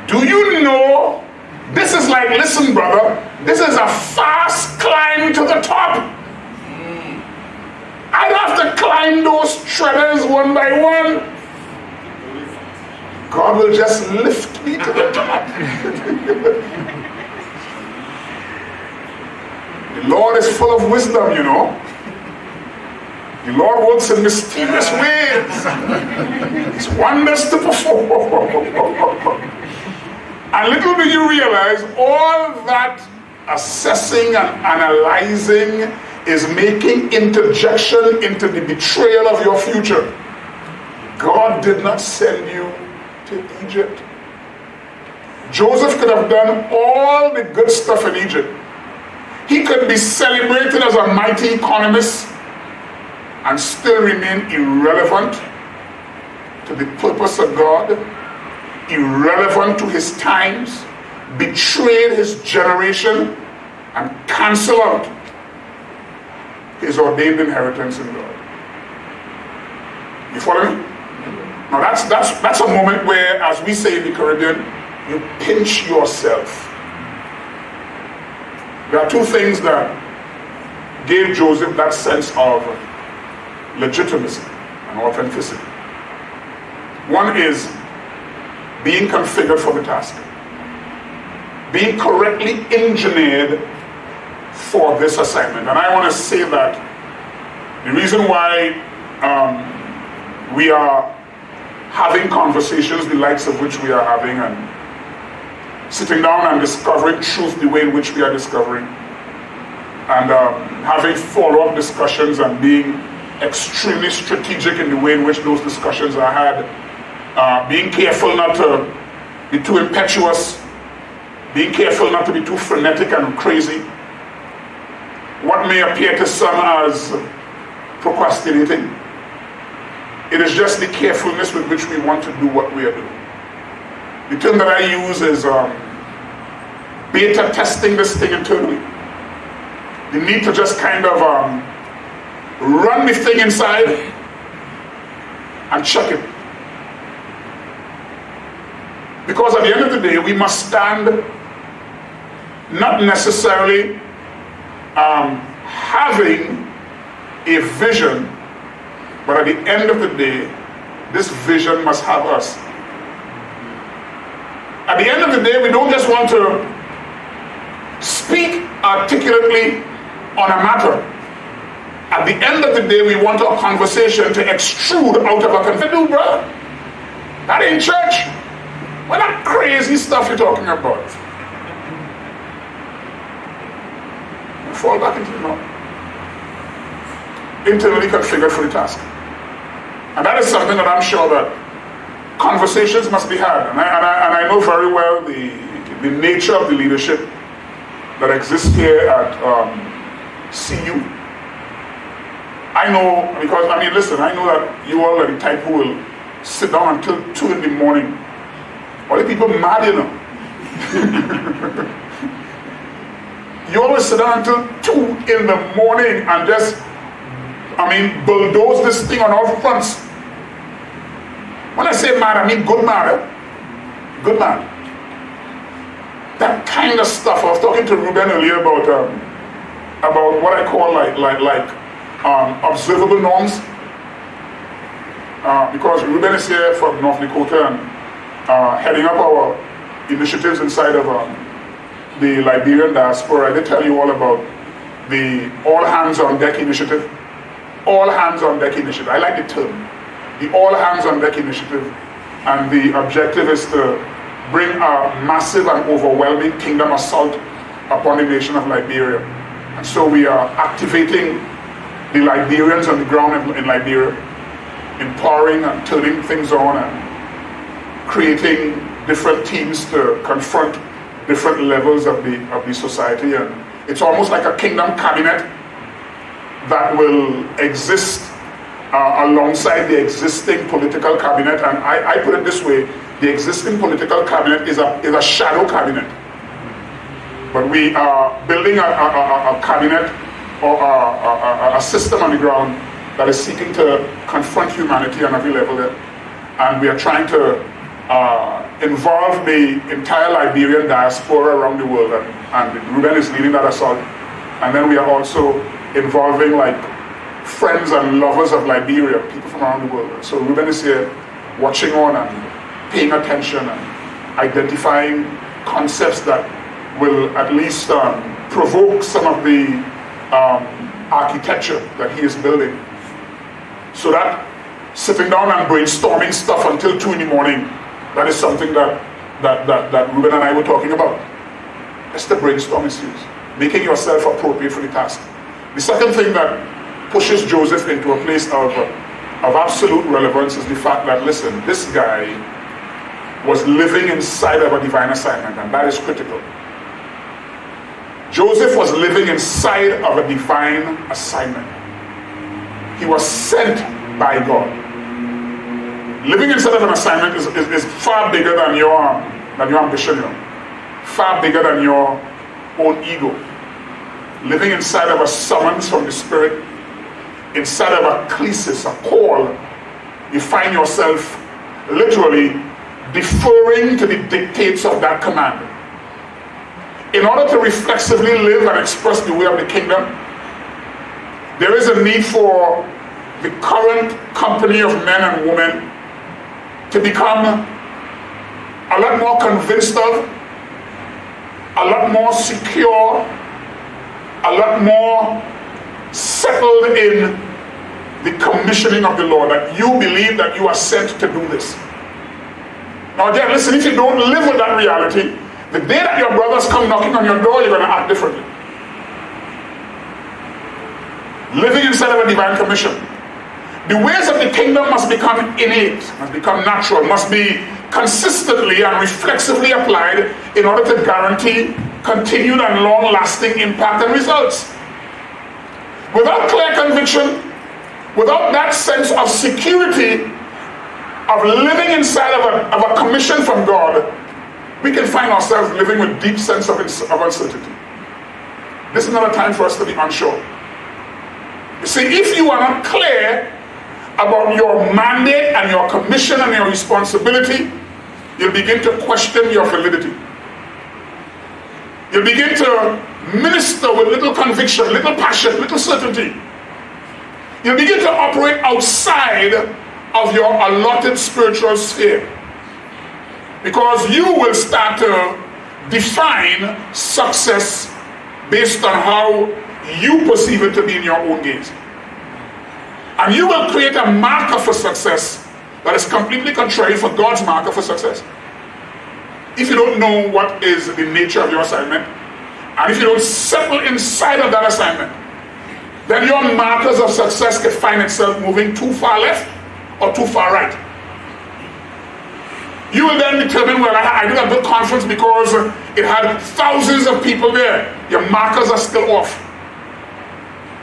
Do you know? This is like, listen, brother, this is a fast climb to the top. I'd have to climb those treaders one by one. God will just lift me to the top. The Lord is full of wisdom, you know. The Lord works in mysterious ways. It's wonders to perform. And little do you realize, all that assessing and analyzing is making interjection into the betrayal of your future. God did not send you to Egypt. Joseph could have done all the good stuff in Egypt. He could be celebrated as a mighty economist and still remain irrelevant to the purpose of God, irrelevant to his times, betrayed his generation, and cancel out his ordained inheritance in God. You follow me? Now that's a moment where, as we say in the Caribbean, you pinch yourself. There are two things that gave Joseph that sense of legitimacy and authenticity. One is being configured for the task, being correctly engineered for this assignment. And I want to say that the reason why we are having conversations the likes of which we are having, and sitting down and discovering truth the way in which we are discovering, and having follow-up discussions and being extremely strategic in the way in which those discussions are had, being careful not to be too impetuous, being careful not to be too frenetic and crazy. What may appear to some as procrastinating, it is just the carefulness with which we want to do what we are doing. The term that I use is beta testing this thing internally. You need to just kind of run the thing inside and check it. Because at the end of the day, we must stand not necessarily having a vision, but at the end of the day, this vision must have us. At the end of the day, we don't just want to speak articulately on a matter. At the end of the day, we want our conversation to extrude out of a conversation. Bro, that ain't church. What that crazy stuff you're talking about? You fall back into the norm. Internally configured for the task. And that is something that I'm sure that conversations must be had. And I know very well the nature of the leadership that exists here at CU. I know, because, listen, I know that you all are the type who will sit down until 2 in the morning. All the people mad, you know. You always sit down until 2 in the morning and just, bulldoze this thing on all fronts. When I say mad, I mean good mad. Good mad. That kind of stuff. I was talking to Ruben earlier about what I call observable norms. Because Ruben is here from North Dakota and heading up our initiatives inside of the Liberian diaspora. I did tell you all about the All Hands on Deck initiative. All Hands on Deck initiative. I like the term. The All Hands on Deck initiative. And the objective is to bring a massive and overwhelming kingdom assault upon the nation of Liberia. And so we are activating the Liberians on the ground in Liberia, empowering and turning things on and creating different teams to confront different levels of the society. And it's almost like a kingdom cabinet that will exist alongside the existing political cabinet. And I put it this way, the existing political cabinet is a shadow cabinet. But we are building a cabinet or a system on the ground that is seeking to confront humanity on every level there. And we are trying to involve the entire Liberian diaspora around the world. And Ruben is leading that assault. And then we are also involving friends and lovers of Liberia, people from around the world. So Ruben is here watching on and paying attention and identifying concepts that will at least provoke some of the architecture that he is building. So that sitting down and brainstorming stuff until 2 in the morning, that is something that Ruben and I were talking about. That's the brainstorming series. Making yourself appropriate for the task. The second thing that pushes Joseph into a place of absolute relevance is the fact that, listen, this guy was living inside of a divine assignment, and that is critical. Joseph was living inside of a divine assignment. He was sent by God. Living inside of an assignment is far bigger than your ambition, far bigger than your own ego. Living inside of a summons from the Spirit, inside of a klesis, a call, you find yourself literally deferring to the dictates of that command. In order to reflexively live and express the way of the kingdom, there is a need for the current company of men and women to become a lot more convinced of, a lot more secure, a lot more settled in the commissioning of the Lord, that you believe that you are sent to do this. Now again, listen, if you don't live with that reality, the day that your brothers come knocking on your door, you're going to act differently. Living inside of a divine commission The ways of the kingdom must become innate, must become natural, must be consistently and reflexively applied in order to guarantee continued and long-lasting impact and results. Without clear conviction, without that sense of security of living inside of a commission from God, we can find ourselves living with deep sense of uncertainty. This is not a time for us to be unsure. You see, if you are not clear about your mandate and your commission and your responsibility, you'll begin to question your validity. You'll begin to minister with little conviction, little passion, little certainty. You'll begin to operate outside of your allotted spiritual sphere, because you will start to define success based on how you perceive it to be in your own gaze. And you will create a marker for success that is completely contrary for God's marker for success. If you don't know what is the nature of your assignment, and if you don't settle inside of that assignment, then your markers of success can find itself moving too far left or too far right. You will then determine, well, I did a good conference because it had thousands of people there. Your markers are still off.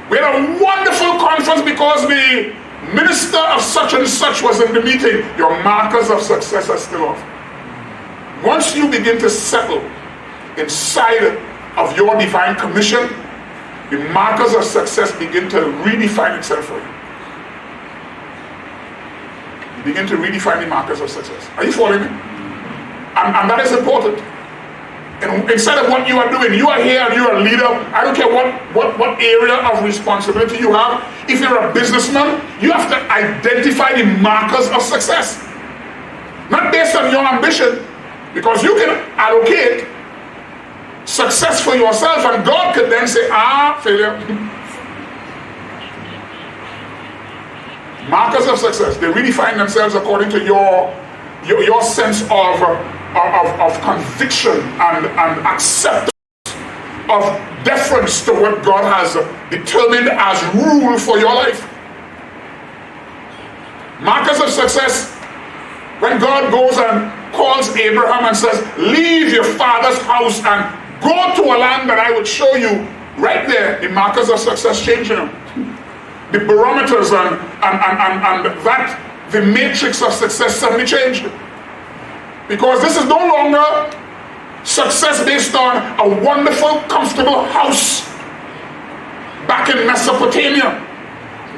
We had a wonderful conference because the minister of such and such was in the meeting. Your markers of success are still off. Once you begin to settle inside of your divine commission, the markers of success begin to redefine itself for you. You begin to redefine the markers of success. Are you following me? And that is important. And instead of what you are doing, you are here and you are a leader. I don't care what area of responsibility you have. If you're a businessman, you have to identify the markers of success. Not based on your ambition, because you can allocate success for yourself and God could then say, failure. Markers of success, they redefine themselves according to your sense of conviction and acceptance of deference to what God has determined as rule for your life. Markers of success, when God goes and calls Abraham and says, leave your father's house and go to a land that I would show you, right there, the markers of success change him. The barometers and that, the matrix of success suddenly changed. Because this is no longer success based on a wonderful, comfortable house back in Mesopotamia.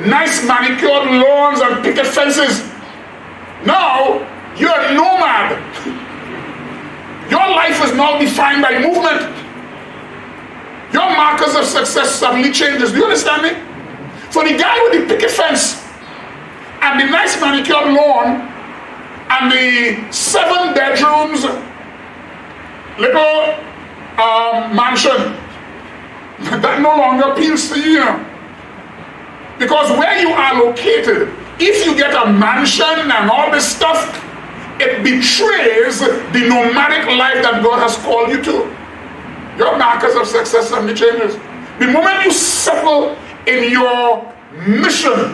Nice manicured lawns and picket fences. Now, you're a nomad. Your life is now defined by movement. Your markers of success suddenly changes. Do you understand me? For the guy with the picket fence and the nice manicured lawn and the 7 bedrooms little mansion, that no longer appeals to you. Because where you are located, if you get a mansion and all this stuff, it betrays the nomadic life that God has called you to. Your markers of success suddenly changes. The moment you settle in your mission,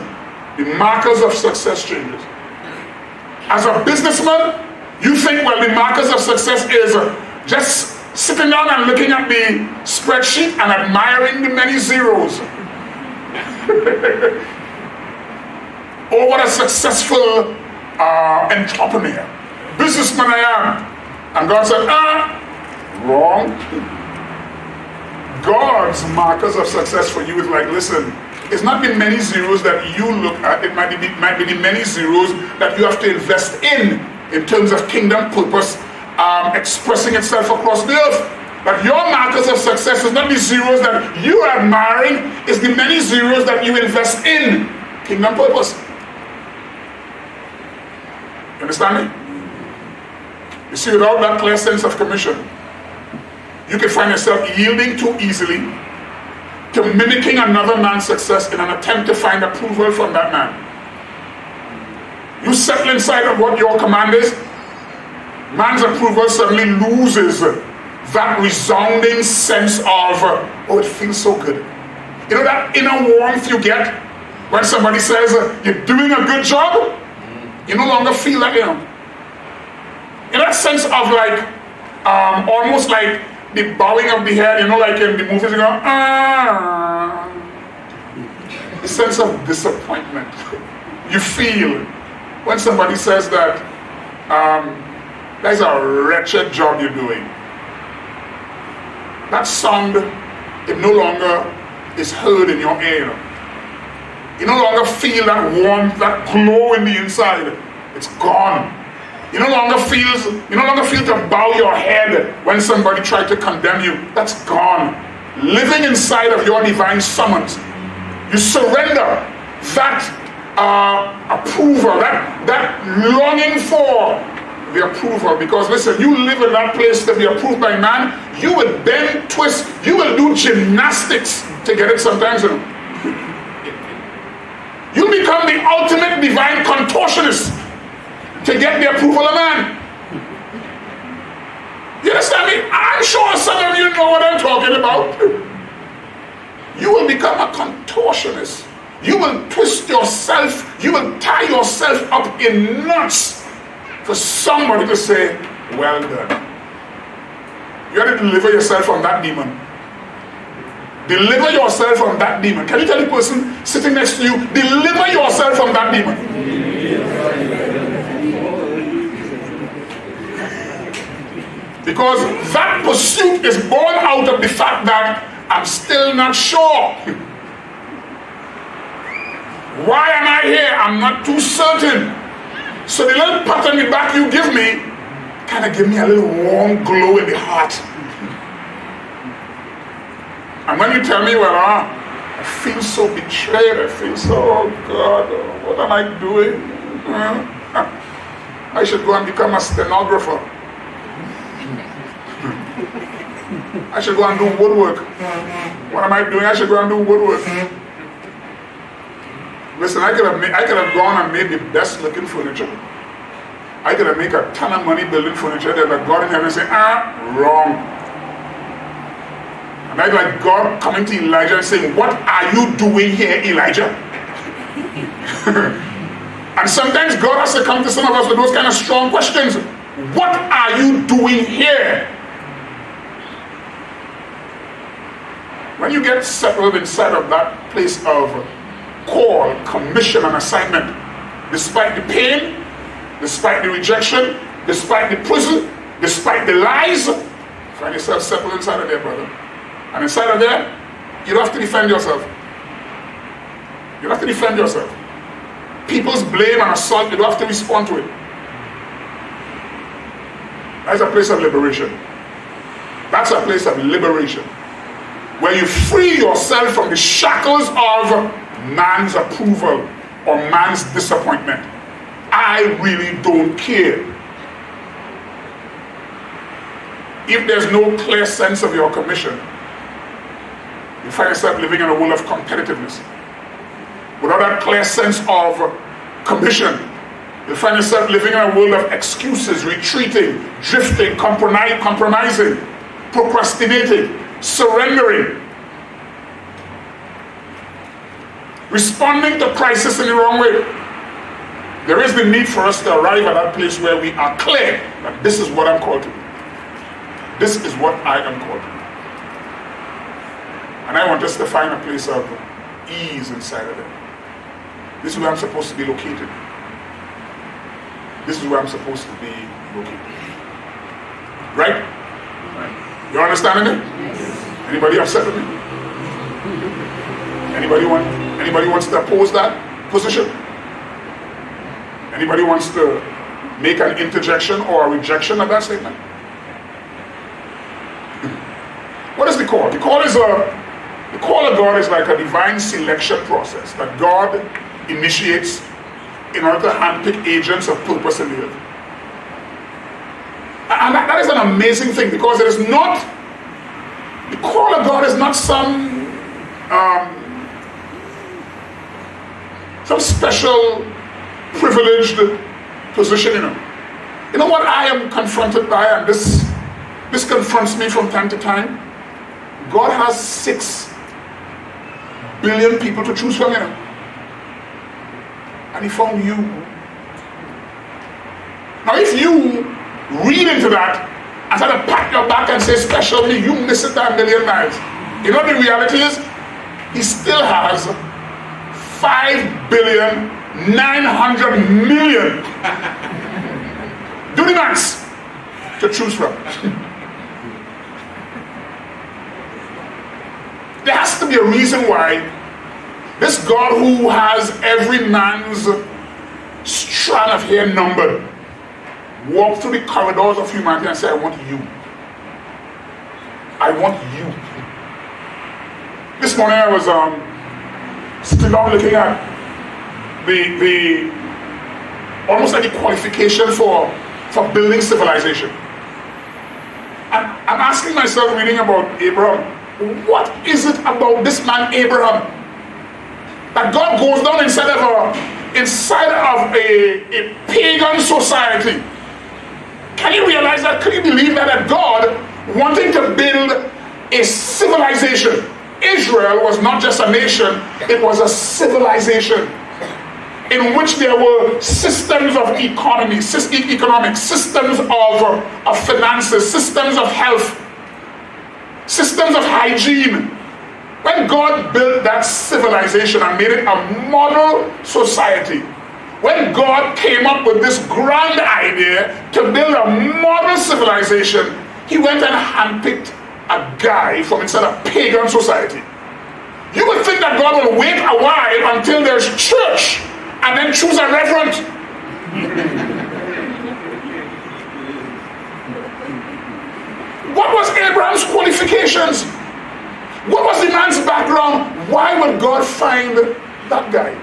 the markers of success changes. As a businessman, you think, well, the markers of success is just sitting down and looking at the spreadsheet and admiring the many zeros. Oh, what a successful entrepreneur, businessman I am. And God said, wrong. God's markers of success for you is like, listen, it's not the many zeros that you look at, it might be the many zeros that you have to invest in terms of kingdom purpose expressing itself across the earth. But your markers of success is not the zeros that you are admiring, it's the many zeros that you invest in kingdom purpose. You understand me? You see, without that clear sense of commission, you can find yourself yielding too easily to mimicking another man's success in an attempt to find approval from that man. You settle inside of what your command is, man's approval suddenly loses that resounding sense of, oh, it feels so good. You know that inner warmth you get When somebody says you're doing a good job, you no longer feel that, in that sense of like, almost like the bowing of the head, like in the movies, you go, the sense of disappointment you feel when somebody says that that's a wretched job you're doing. That sound, it no longer is heard in your ear. You no longer feel that warmth, that glow in the inside. It's gone. You no longer feel to bow your head when somebody tried to condemn you. That's gone. Living inside of your divine summons, you surrender that approval, that longing for the approval. Because listen, you live in that place to be approved by man, you will bend, twist, you will do gymnastics to get it sometimes. You become the ultimate divine contortionist to get the approval of man. You understand me? I'm sure some of you know what I'm talking about. You will become a contortionist. You will twist yourself, you will tie yourself up in knots for somebody to say, well done. You have to deliver yourself from that demon. Deliver yourself from that demon. Can you tell the person sitting next to you, deliver yourself from that demon? Because that pursuit is born out of the fact that I'm still not sure. Why am I here? I'm not too certain. So the little pat on the back you give me kind of give me a little warm glow in the heart. And when you tell me, well, I feel so betrayed, I feel so, oh God, what am I doing? I should go and become a stenographer. I should go and do woodwork. What am I doing? I should go and do woodwork. Listen, I could have gone and made the best looking furniture. I could have made a ton of money building furniture that God in heaven say, wrong. And I'd like God coming to Elijah and saying, what are you doing here, Elijah? And sometimes God has to come to some of us with those kind of strong questions. What are you doing here? When you get settled inside of that place of call, commission, and assignment, despite the pain, despite the rejection, despite the prison, despite the lies, find yourself settled inside of there, brother. And inside of there, you don't have to defend yourself. You don't have to defend yourself. People's blame and assault, you don't have to respond to it. That's a place of liberation. That's a place of liberation. Where you free yourself from the shackles of man's approval or man's disappointment. I really don't care. If there's no clear sense of your commission, you find yourself living in a world of competitiveness. Without that clear sense of commission, you find yourself living in a world of excuses, retreating, drifting, compromising, procrastinating, surrendering, responding to crisis in the wrong way. There is the need for us to arrive at that place where we are clear that this is what I'm called to do. This is what I am called to do. And I want us to find a place of ease inside of it. This is where I'm supposed to be located. This is where I'm supposed to be located. Right? You understanding me? Anybody upset with me? Anybody wants to oppose that position? Anybody wants to make an interjection or a rejection of that statement? What is the call? The call of God is like a divine selection process that God initiates in order to handpick agents of purpose in the earth. And that is an amazing thing, because it is not, the call of God is not some special privileged position, You know what I am confronted by, and this confronts me from time to time? God has 6 billion people to choose from, and he found you. Now if you read into that and try to pat your back and say special me, you miss it by a million miles. You know what the reality is? He still has 5,900,000,000 do the maths to choose from. There has to be a reason why this God who has every man's strand of hair numbered walked through the corridors of humanity and said, I want you. I want you. This morning I was sitting down looking at the almost like the qualification for building civilization. And I'm asking myself, reading about Abraham, what is it about this man Abraham that God goes down inside of a pagan society? Can you realize that? Can you believe that God wanting to build a civilization? Israel was not just a nation, it was a civilization in which there were systems of economics, systems of finances, systems of health, systems of hygiene. When God built that civilization and made it a model society, when God came up with this grand idea to build a model civilization, he went and handpicked a guy from inside a pagan society. You would think that God will wait a while until there's church and then choose a reverend. What was Abraham's qualifications? What was the man's background? Why would God find that guy?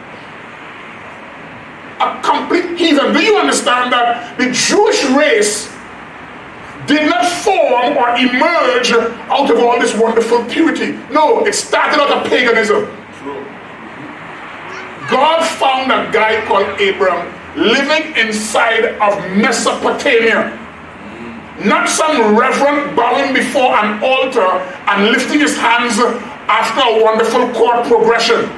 A complete heathen. Do you understand that the Jewish race did not form or emerge out of all this wonderful purity? No, it started out of paganism. God found a guy called Abram living inside of Mesopotamia. Not some reverend bowing before an altar and lifting his hands after a wonderful chord progression.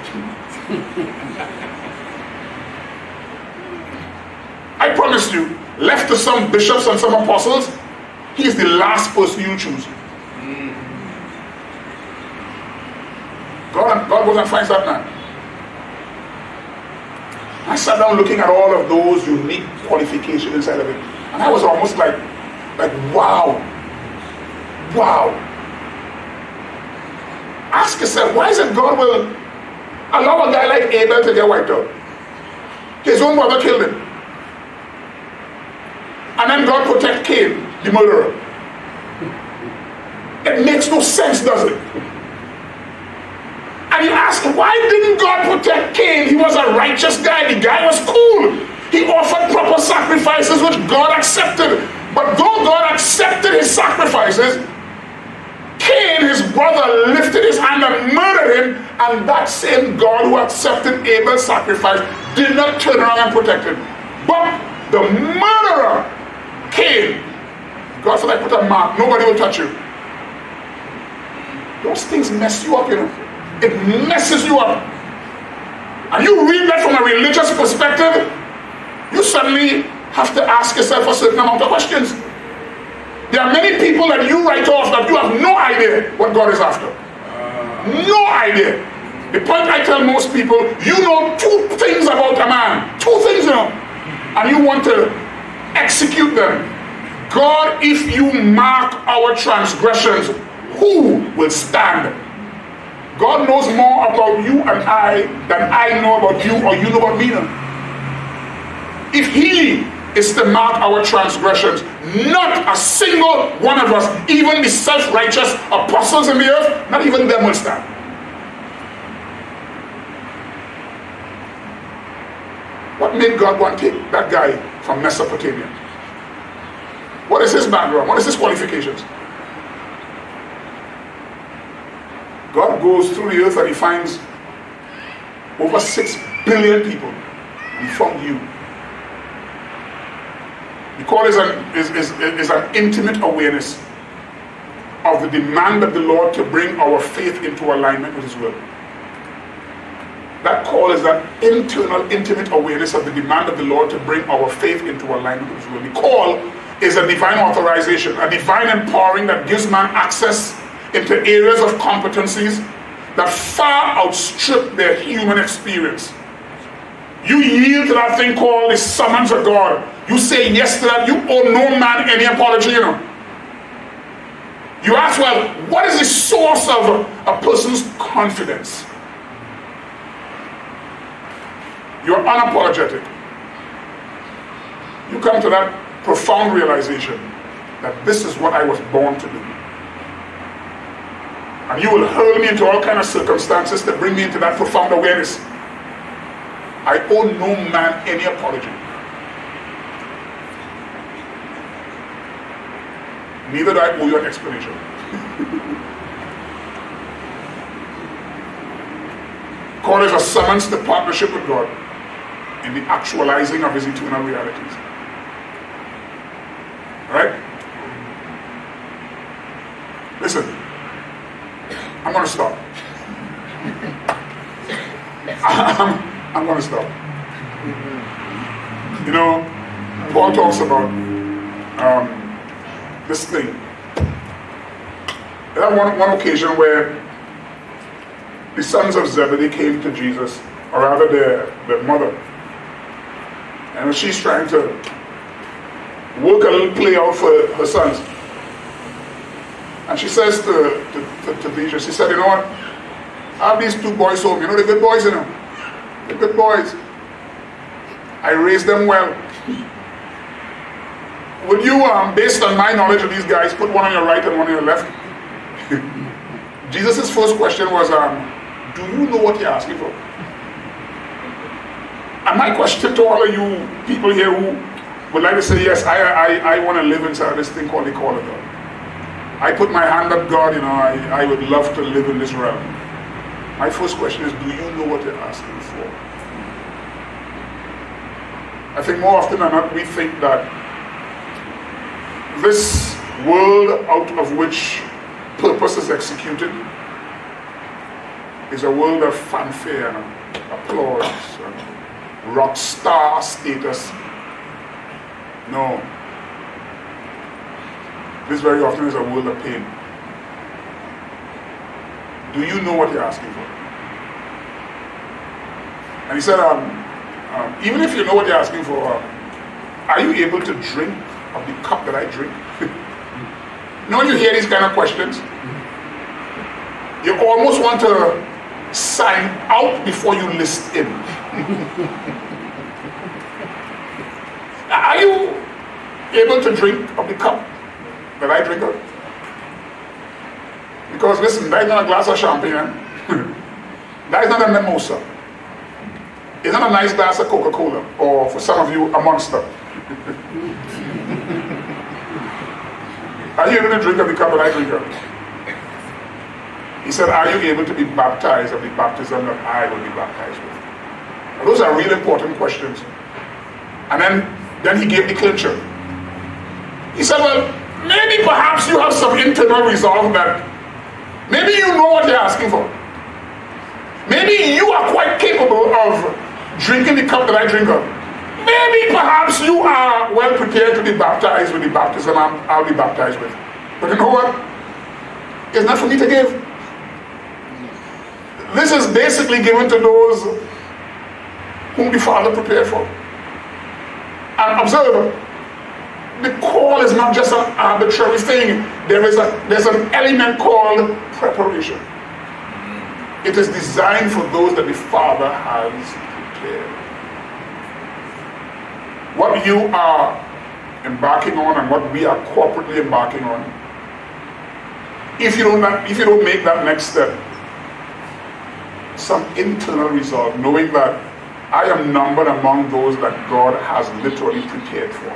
I promise you, left to some bishops and some apostles, he is the last person you choose. God goes and finds that man. I sat down looking at all of those unique qualifications inside of it, and I was almost like wow. Ask yourself, why is it God will allow a guy like Abel to get wiped out? His own brother killed him. And then God protect Cain, the murderer. It makes no sense, does it? And you ask, why didn't God protect Cain? He was a righteous guy. The guy was cool. He offered proper sacrifices which God accepted. But though God accepted his sacrifices, Cain, his brother, lifted his hand and murdered him. And that same God who accepted Abel's sacrifice did not turn around and protect him. But the murderer, Cain, God said, I put a mark. Nobody will touch you. Those things mess you up, you know. It messes you up. And you read that from a religious perspective, you suddenly have to ask yourself a certain amount of questions. There are many people that you write off that you have no idea what God is after. No idea. The point I tell most people, you know 2 things about a man. 2 things, you know. And you want to execute them. God, if you mark our transgressions, who will stand? God knows more about you and I than I know about you or you know about me. If he is to mark our transgressions, not a single one of us, even the self-righteous apostles in the earth, not even them will stand. What made God want to take that guy from Mesopotamia? What is his background? What is his qualifications? God goes through the earth and he finds over 6 billion people. And he found you. The call is an intimate awareness of the demand of the Lord to bring our faith into alignment with his will. That call is that internal, intimate awareness of the demand of the Lord to bring our faith into alignment with His will. The call is a divine authorization, a divine empowering that gives man access into areas of competencies that far outstrip their human experience. You yield to that thing called the summons of God. You say yes to that. You owe no man any apology, you know. You ask, well, what is the source of a person's confidence? You're unapologetic. You come to that profound realization that this is what I was born to do. And you will hurl me into all kinds of circumstances to bring me into that profound awareness. I owe no man any apology. Neither do I owe you an explanation. Call is a summons to partnership with God in the actualizing of His eternal realities. Right? Listen, I'm going to stop. I'm going to stop. You know, Paul talks about this thing. There was one occasion where the sons of Zebedee came to Jesus, or rather their mother, and she's trying to work a little play out for her sons. And she says to Jesus, she said, you know what? I have these two boys home. You know, they're good boys, you know. They're good boys. I raised them well. Would you, based on my knowledge of these guys, put one on your right and one on your left? Jesus' first question was, do you know what you're asking for? And my question to all of you people here who would like to say, yes, I want to live inside this thing called the call of God. I put my hand up, God, you know, I would love to live in this realm. My first question is, do you know what you're asking for? I think more often than not, we think that this world out of which purpose is executed is a world of fanfare and applause and rock star status. No. This very often is a world of pain. Do you know what you're asking for? And he said, even if you know what you're asking for, are you able to drink of the cup that I drink? Now you hear these kind of questions, you almost want to sign out before you list in. Are you able to drink of the cup that I drink of? Because listen, that is not a glass of champagne. That is not a mimosa. It's not a nice glass of Coca-Cola, or for some of you, a Monster. Are you able to drink of the cup that I drink of? He said, are you able to be baptized of the baptism that I will be baptized with? Now, those are really important questions. And then he gave the clincher. He said, well, maybe perhaps you have some internal resolve that maybe you know what you're asking for. Maybe you are quite capable of drinking the cup that I drink of. Maybe perhaps you are well prepared to be baptized with the baptism I'll be baptized with. But you know what? It's not for me to give. This is basically given to those whom the Father prepared for. And observe, the call is not just an arbitrary thing. There's an element called preparation. It is designed for those that the Father has prepared. What you are embarking on and what we are corporately embarking on, if you don't make that next step, some internal resolve, knowing that I am numbered among those that God has literally prepared for.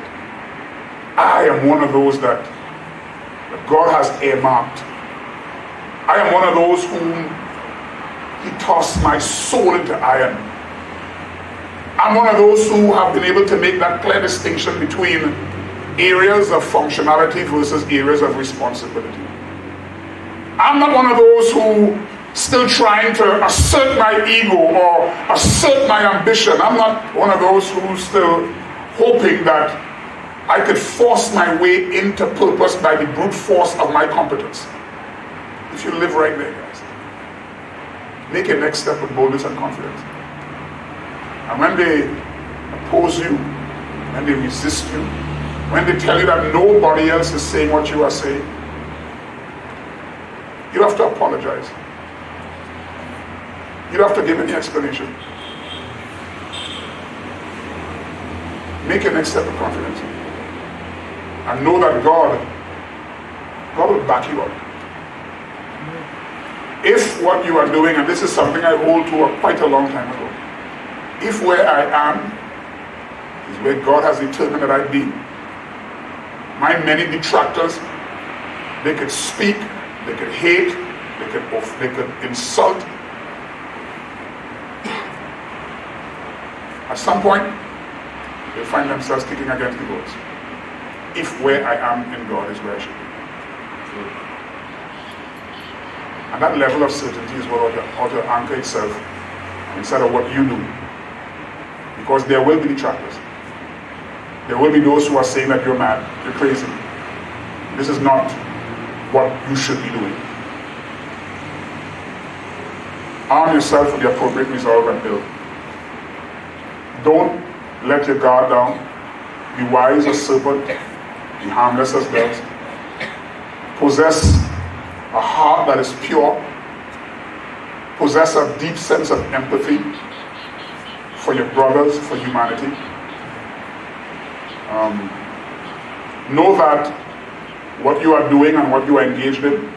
I am one of those that God has earmarked. I am one of those whom He tossed my soul into iron. I'm one of those who have been able to make that clear distinction between areas of functionality versus areas of responsibility. I'm not one of those who still trying to assert my ego or assert my ambition. I'm not one of those who's still hoping that I could force my way into purpose by the brute force of my competence. If you live right there, guys, make your next step with boldness and confidence. And when they oppose you, when they resist you, when they tell you that nobody else is saying what you are saying, you don't have to apologize. You don't have to give any explanation. Make your next step with confidence. And know that God will back you up. If what you are doing, and this is something I hold to quite a long time ago, if where I am is where God has determined that I be, my many detractors, they could speak, they could hate, they could insult. At some point, they'll find themselves kicking against the goals. If where I am in God is where I should be. And that level of certainty is what ought to anchor itself instead of what you do. Because there will be detractors. There will be those who are saying that you're mad, you're crazy. This is not what you should be doing. Arm yourself with the appropriate resolve and build. Don't let your guard down. Be wise as serpent. Be harmless as doves. Possess a heart that is pure. Possess a deep sense of empathy for your brothers, for humanity. Know that what you are doing and what you are engaged in,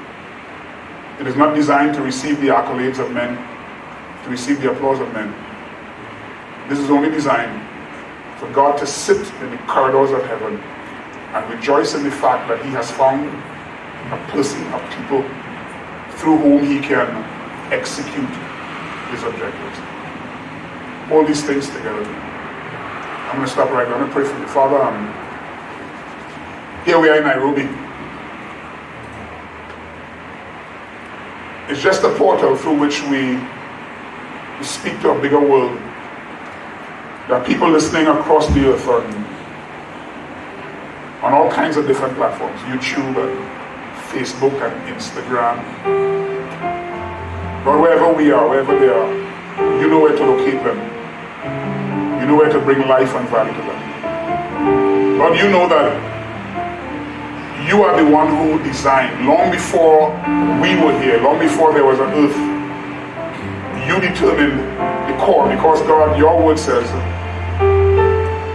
it is not designed to receive the accolades of men, to receive the applause of men. This is only designed for God to sit in the corridors of heaven and rejoice in the fact that He has found a person, a people through whom He can execute His objectives. All these things together. I'm going to stop right now. I'm going to pray for you. Father, here we are in Nairobi. It's just a portal through which we speak to a bigger world. There are people listening across the earth on all kinds of different platforms, YouTube and Facebook and Instagram. But wherever we are, wherever they are, you know where to locate them. You know where to bring life and value to them. Lord, you know that you are the one who designed, long before we were here, long before there was an earth, you determined the core, because God, your word says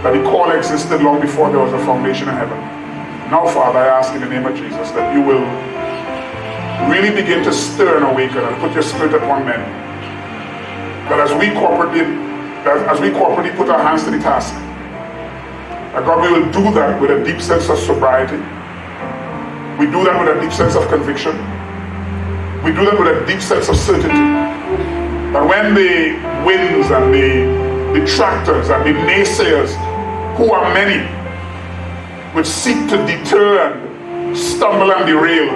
that the core existed long before there was a foundation in heaven. Now, Father, I ask in the name of Jesus that you will really begin to stir and awaken and put your spirit upon men. That as we corporately put our hands to the task, that God, we will do that with a deep sense of sobriety. We do that with a deep sense of conviction. We do that with a deep sense of certainty. That when the winds and the detractors and the naysayers, who are many, which seek to deter and stumble and derail,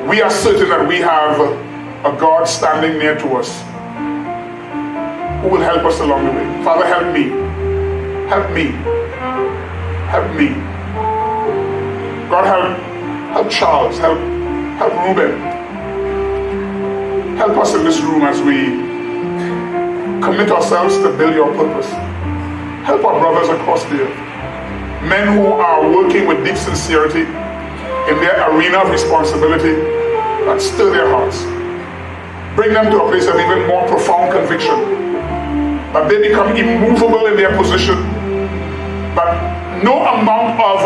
we are certain that we have a God standing near to us who will help us along the way. Father, help me. Help me. Help me. God, help Charles. Help Ruben. Help us in this room as we commit ourselves to build your purpose. Help our brothers across the earth. Men who are working with deep sincerity in their arena of responsibility, that stir their hearts. Bring them to a place of even more profound conviction. That they become immovable in their position. That no amount of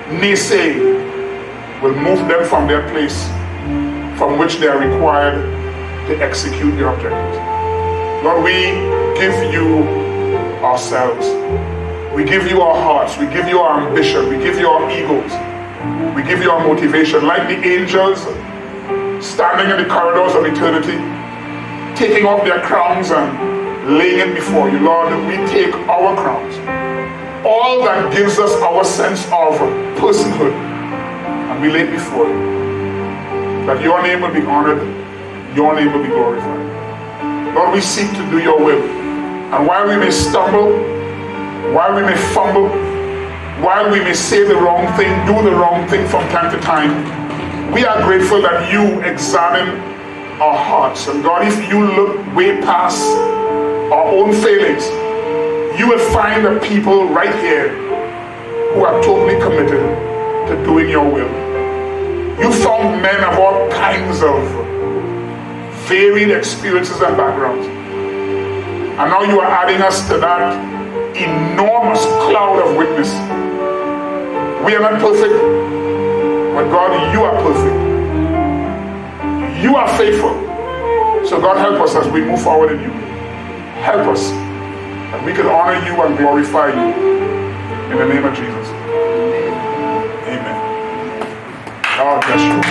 naysaying will move them from their place from which they are required to execute their objectives. Lord, we give you ourselves. We give you our hearts. We give you our ambition. We give you our egos. We give you our motivation. Like the angels standing in the corridors of eternity, taking off their crowns and laying it before you, Lord, we take our crowns. All that gives us our sense of personhood, and we lay it before you. That your name will be honored, your name will be glorified. Lord, we seek to do your will. And while we may stumble, while we may fumble, while we may say the wrong thing, do the wrong thing from time to time, we are grateful that you examine our hearts. And God, if you look way past our own failings, you will find the people right here who are totally committed to doing your will. You found men of all kinds of varied experiences and backgrounds. And now you are adding us to that enormous cloud of witness. We are not perfect, but God, you are perfect. You are faithful. So God, help us as we move forward in you. Help us that we can honor you and glorify you. In the name of Jesus. Amen. God bless you.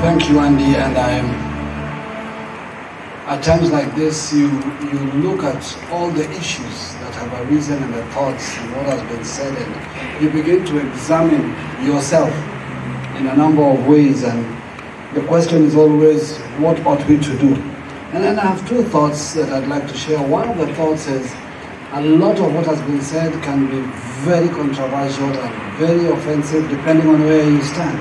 Thank you, Andy. And at times like this, you look at all the issues that have arisen and the thoughts and what has been said, and you begin to examine yourself in a number of ways. And the question is always, what ought we to do? And then I have two thoughts that I'd like to share. One of the thoughts is, a lot of what has been said can be very controversial and very offensive depending on where you stand.